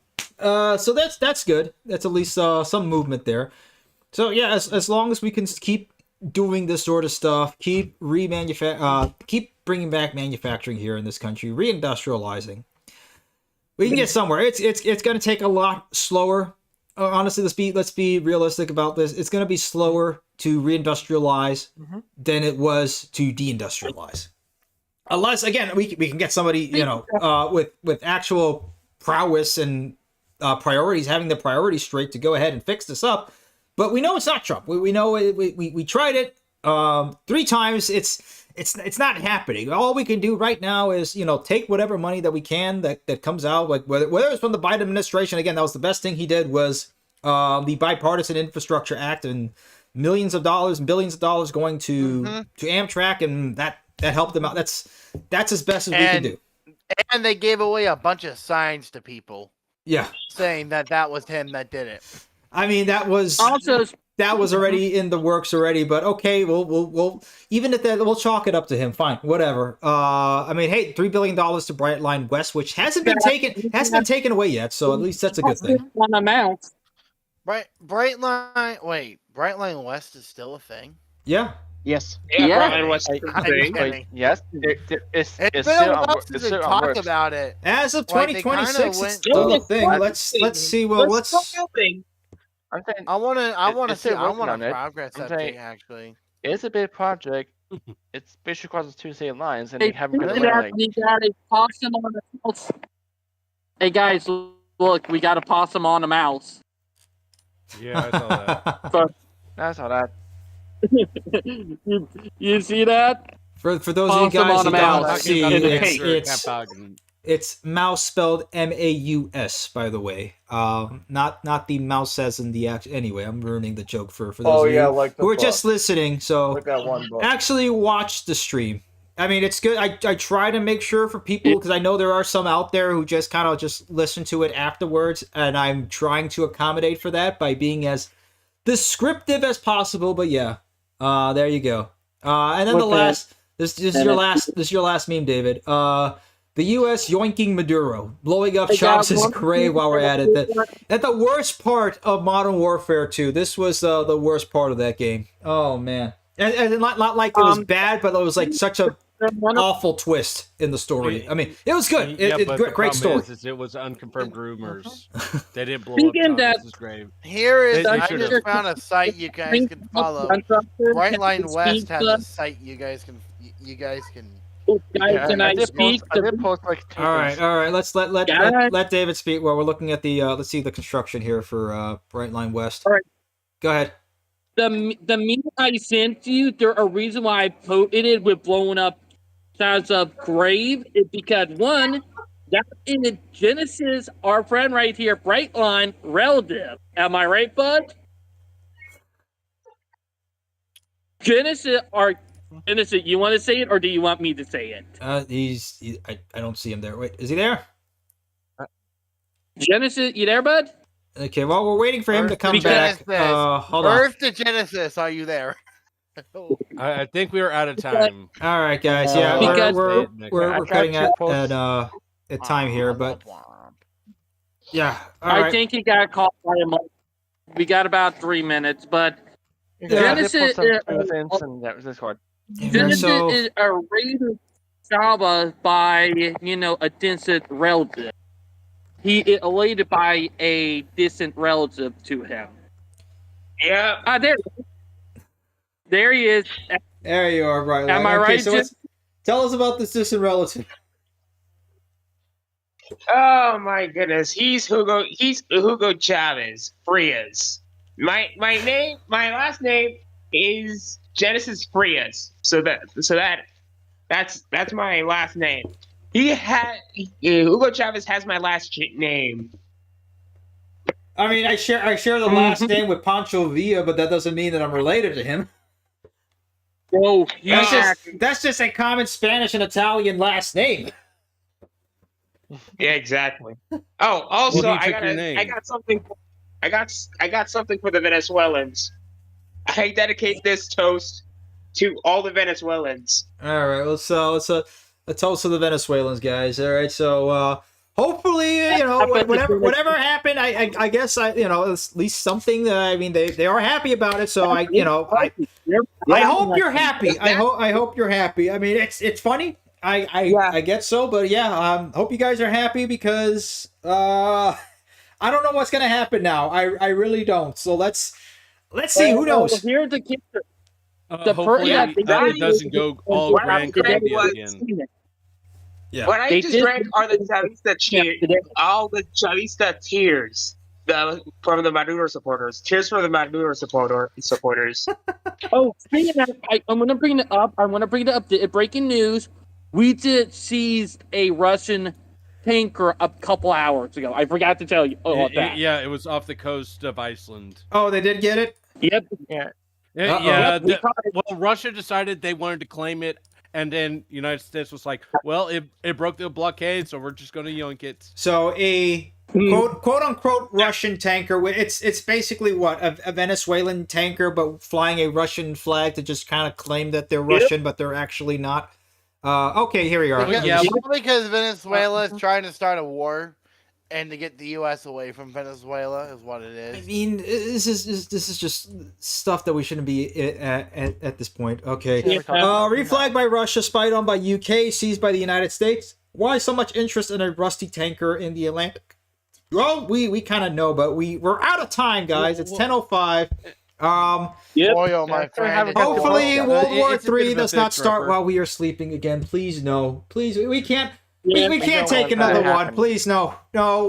So that's good. That's at least some movement there. So yeah, as long as we can keep doing this sort of stuff, keep bringing back manufacturing here in this country, reindustrializing. We can get somewhere. It's going to take a lot slower. Honestly, let's be realistic about this. It's going to be slower to reindustrialize than it was to deindustrialize. Unless, again, we can get somebody, with actual prowess and priorities, having the priorities straight to go ahead and fix this up. But we know it's not Trump. We know we tried it 3 times. It's not happening. All we can do right now is, take whatever money that we can that comes out, like whether it's from the Biden administration. Again, that was the best thing he did was the Bipartisan Infrastructure Act, and millions of dollars and billions of dollars going to Amtrak, and that helped them out. That's as best as we can do. And they gave away a bunch of signs to people. Yeah, saying that was him that did it. I mean, that was already in the works already. But okay, we'll even if that, we'll chalk it up to him. Fine, whatever. I mean, hey, $3 billion to Brightline West, which hasn't been taken away yet. So at least that's a good thing. Brightline West is still a thing. Yeah. Yes. Brightline West is a thing. Yes. It's been a while since they talked about it. As of 2026, it's still a thing. Let's see. Well, let's. I'm saying, I want to see. I want on a it. progress I'm update. saying- Actually, It's a big project. It's basically across the 2 state lines, and they haven't got We got a possum on the mouse. Hey guys, look, we got a possum on the mouse. Yeah, I saw that. I saw that. you see that? For those of you guys who don't see, It's it's mouse spelled M-A-U-S, by the way. Not the mouse as in the act. Anyway, I'm ruining the joke for those of you who are just listening. So actually watch the stream. I mean, it's good. I try to make sure for people, because I know there are some out there who just kind of just listen to it afterwards, and I'm trying to accommodate for that by being as descriptive as possible. But yeah, there you go. And then the last. This is your last meme, David. The U.S. yoinking Maduro, blowing up Chavez's grave while we're at it. At the worst part of Modern Warfare 2. This was the worst part of that game. Oh man, and not like it was bad, but it was like such a awful twist in the story. I mean, it was good. Great story. It was unconfirmed rumors. They didn't blow Speaking up Chavez's grave. I just found a site you guys can follow. Brightline West has a site you guys can. Can I speak? I did post like 2 All right. Let's let David speak. Well, we're looking at the let's see the construction here for Brightline West. All right. Go ahead. The meme I sent you, there a reason why I posted it with blowing up Chavez's grave is because one, that in the Genesis, our friend right here, Brightline, relative. Am I right, bud? Genesis, you want to say it, or do you want me to say it? I don't see him there. Wait, is he there? Genesis, you there, bud? Okay, well, we're waiting for him to come back. Hold on. Earth to Genesis, are you there? I think we were out of time. All right, guys. Yeah, we're cutting at time here, but yeah. I think he got caught by a month. We got about 3 minutes, but Genesis. Genesis is a rated Java by, a distant relative. He is elated by a distant relative to him. Yeah. There he is. There you are, right? Am I right? So tell us about this distant relative. Oh my goodness, he's Hugo Chavez Frias. My last name is Genesis Frias. So that's my last name. Hugo Chavez has my last name. I mean, I share the last name with Pancho Villa, but that doesn't mean that I'm related to him. Oh, that's just a common Spanish and Italian last name. Yeah, exactly. Oh, also I got something for the Venezuelans. I dedicate this toast to all the Venezuelans. All right, well, so it's a toast to the Venezuelans, guys. All right, so hopefully, whatever happened, I guess at least something. I mean, they are happy about it, so I hope you're happy. I hope you're happy. I mean, it's funny. I get so, but yeah, hope you guys are happy because I don't know what's gonna happen now. I really don't. So let's see. Who knows? Here's the kicker. Hopefully it doesn't go all What Grand I drank Colombia was- again. Yeah. What I They just did- drank are the Chavista cheers, all the Chavista tears from the Maduro supporters. Cheers for the Maduro supporters. Oh, speaking of that, I'm going to bring it up. I want to bring it up. Breaking news. We did seize a Russian tanker a couple hours ago. I forgot to tell you about that. Yeah, it was off the coast of Iceland. Oh, they did get it? Yep. Yeah. Yeah. Well, Russia decided they wanted to claim it, and then United States was like, well, it broke the blockade, so we're just going to yoink it. So a quote unquote Russian tanker. It's basically what a Venezuelan tanker, but flying a Russian flag to just kind of claim that they're Russian, but they're actually not. Okay, here we are. Because Venezuela is trying to start a war, and to get the U.S. away from Venezuela is what it is. I mean, this is just stuff that we shouldn't be at this point. Okay. Reflagged by Russia, spied on by UK, seized by the United States. Why so much interest in a rusty tanker in the Atlantic? Well, we kind of know, but we're out of time, guys. It's 10:05. Oil, my friend. Hopefully, World War It's a bit III of a does not fix, start Rupert. while we are sleeping again. Please, no. Please, we can't. Yeah, we we can't don't take want another that to one. happen. Please, no.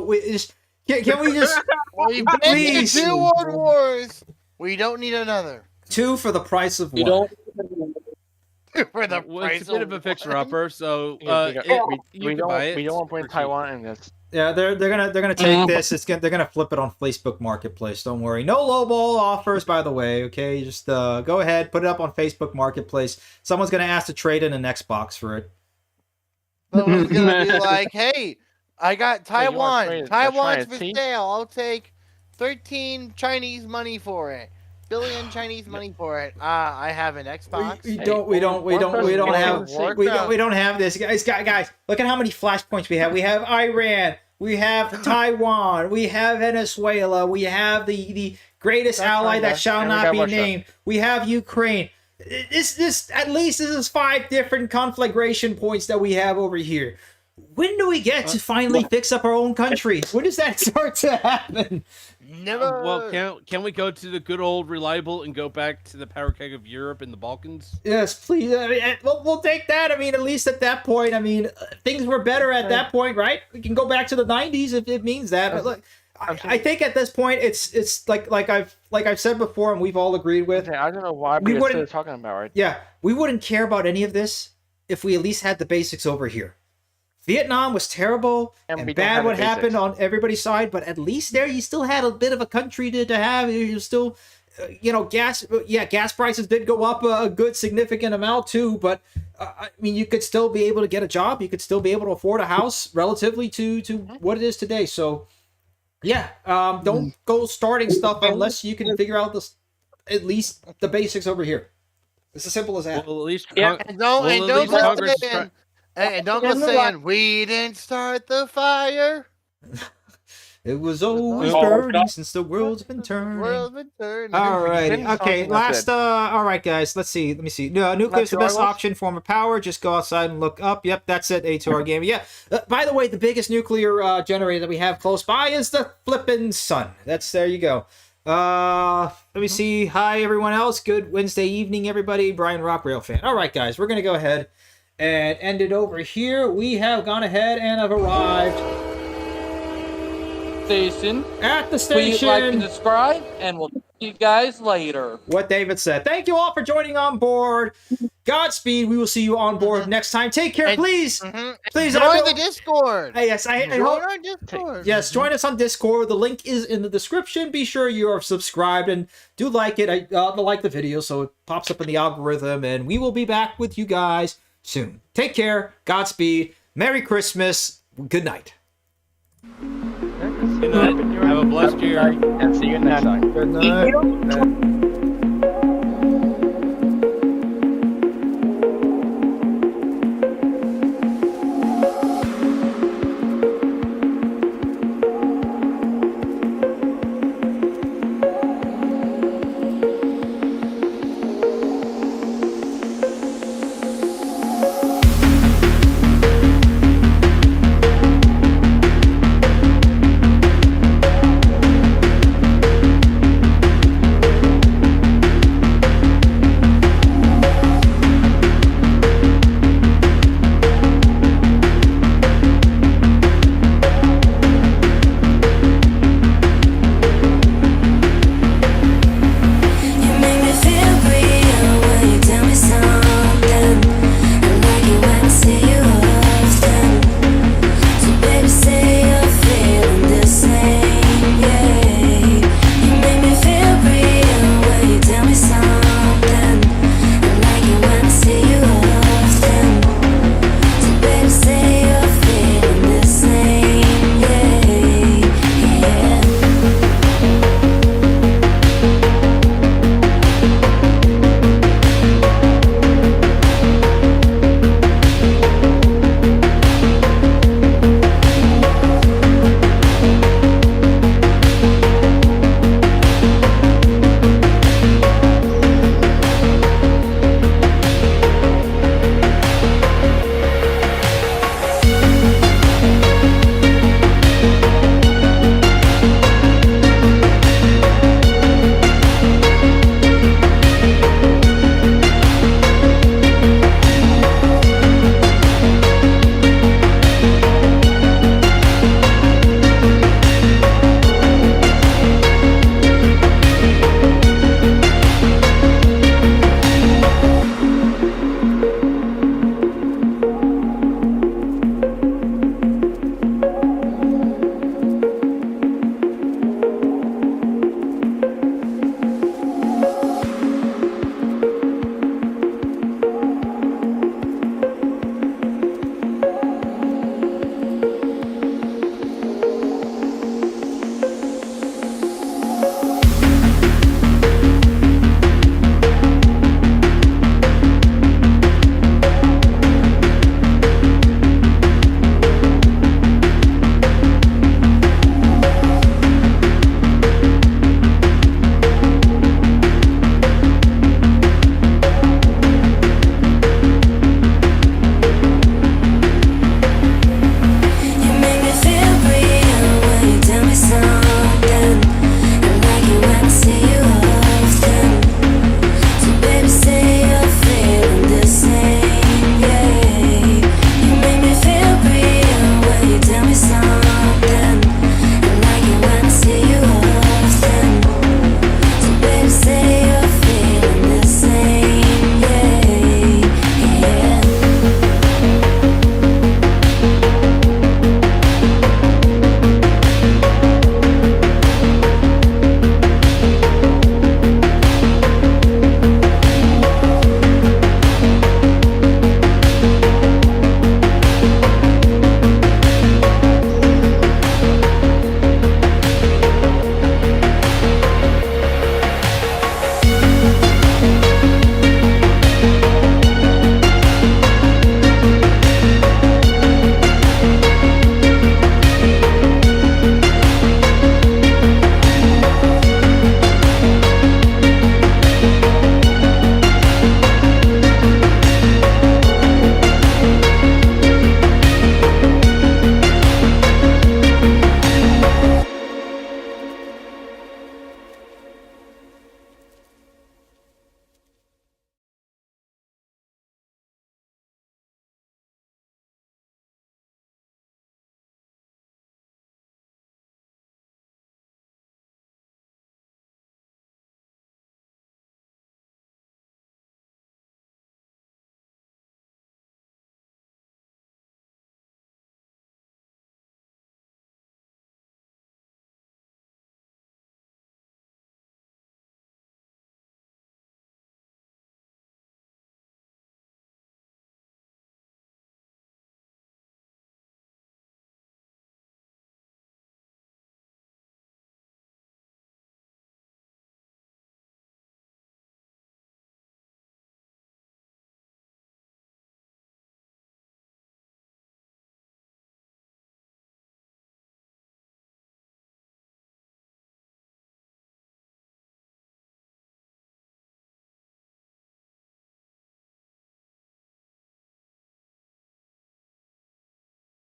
We just can we just We've been Please. to 2 world wars. We don't need another. 2 for the price of You 1. don't. For the Well, price it's a bit of a one. fixer-upper, so We you can don't buy it. we don't want to bring for cheap. Taiwan in this. Yeah, they're gonna take this. They're gonna flip it on Facebook Marketplace. Don't worry. No lowball offers, by the way. Okay, just go ahead, put it up on Facebook Marketplace. Someone's gonna ask to trade in an Xbox for it. Someone's gonna be like, "Hey, I got Hey, you want Taiwan. to trade- Taiwan's try for it, see? sale. I'll take 13 Chinese money for it. Billion Chinese money for it. I have an Xbox. We don't have this, guys. Look at how many flashpoints we have. We have Iran. We have Taiwan. We have Venezuela. We have the greatest ally China. that shall And we not got be Russia. named. We have Ukraine. This at least this is 5 different conflagration points that we have over here. When do we get to finally fix up our own country? When does that start to happen? Never. Well, can we go to the good old reliable and go back to the power keg of Europe and the Balkans? Yes, please. I mean, we'll take that. I mean, at least at that point, I mean, things were better at that point, right? We can go back to the 90s if it means that. But look, I think at this point, it's like I've said before, and we've all agreed with. I don't know why We we're still wouldn't- talking about it. Yeah, we wouldn't care about any of this if we at least had the basics over here. Vietnam was terrible And we and don't bad have what the happened basics. on everybody's side, but at least there you still had a bit of a country to have. You still, gas prices did go up a good significant amount too, but I mean, you could still be able to get a job. You could still be able to afford a house relatively to what it is today. So, yeah, don't go starting stuff unless you can figure out at least the basics over here. It's as simple as that. Well, at least And don't least go Congress is saying, and don't go saying we didn't start the fire. It was always Oh, burning since the world's been turning. World's been turning. All right. Finish Okay. something that's Last. All right, guys. Let's see. Let me see. No, nuclear's the That's best your option form of power. Just go outside and look up. Yep, that's it. A2R game. Yeah. By the way, the biggest nuclear generator that we have close by is the flippin' sun. There you go. Let me see. Hi, everyone else. Good Wednesday evening, everybody. Brian Rock, Rail fan. All right, guys. We're gonna go ahead and end it over here. We have gone ahead and have arrived Station. at the Please station. like and subscribe, and we'll see you guys later. What David said. Thank you all for joining on board. Godspeed. We will see you on board next time. Take care, please. Please join the Discord. Yes, I Join hope. our Discord. Yes, join us on Discord. The link is in the description. Be sure you are subscribed and do like it. Like the video so it pops up in the algorithm. And we will be back with you guys soon. Take care. Godspeed. Merry Christmas. Good night. Good night. Have a blessed year. And see you next time. Good night.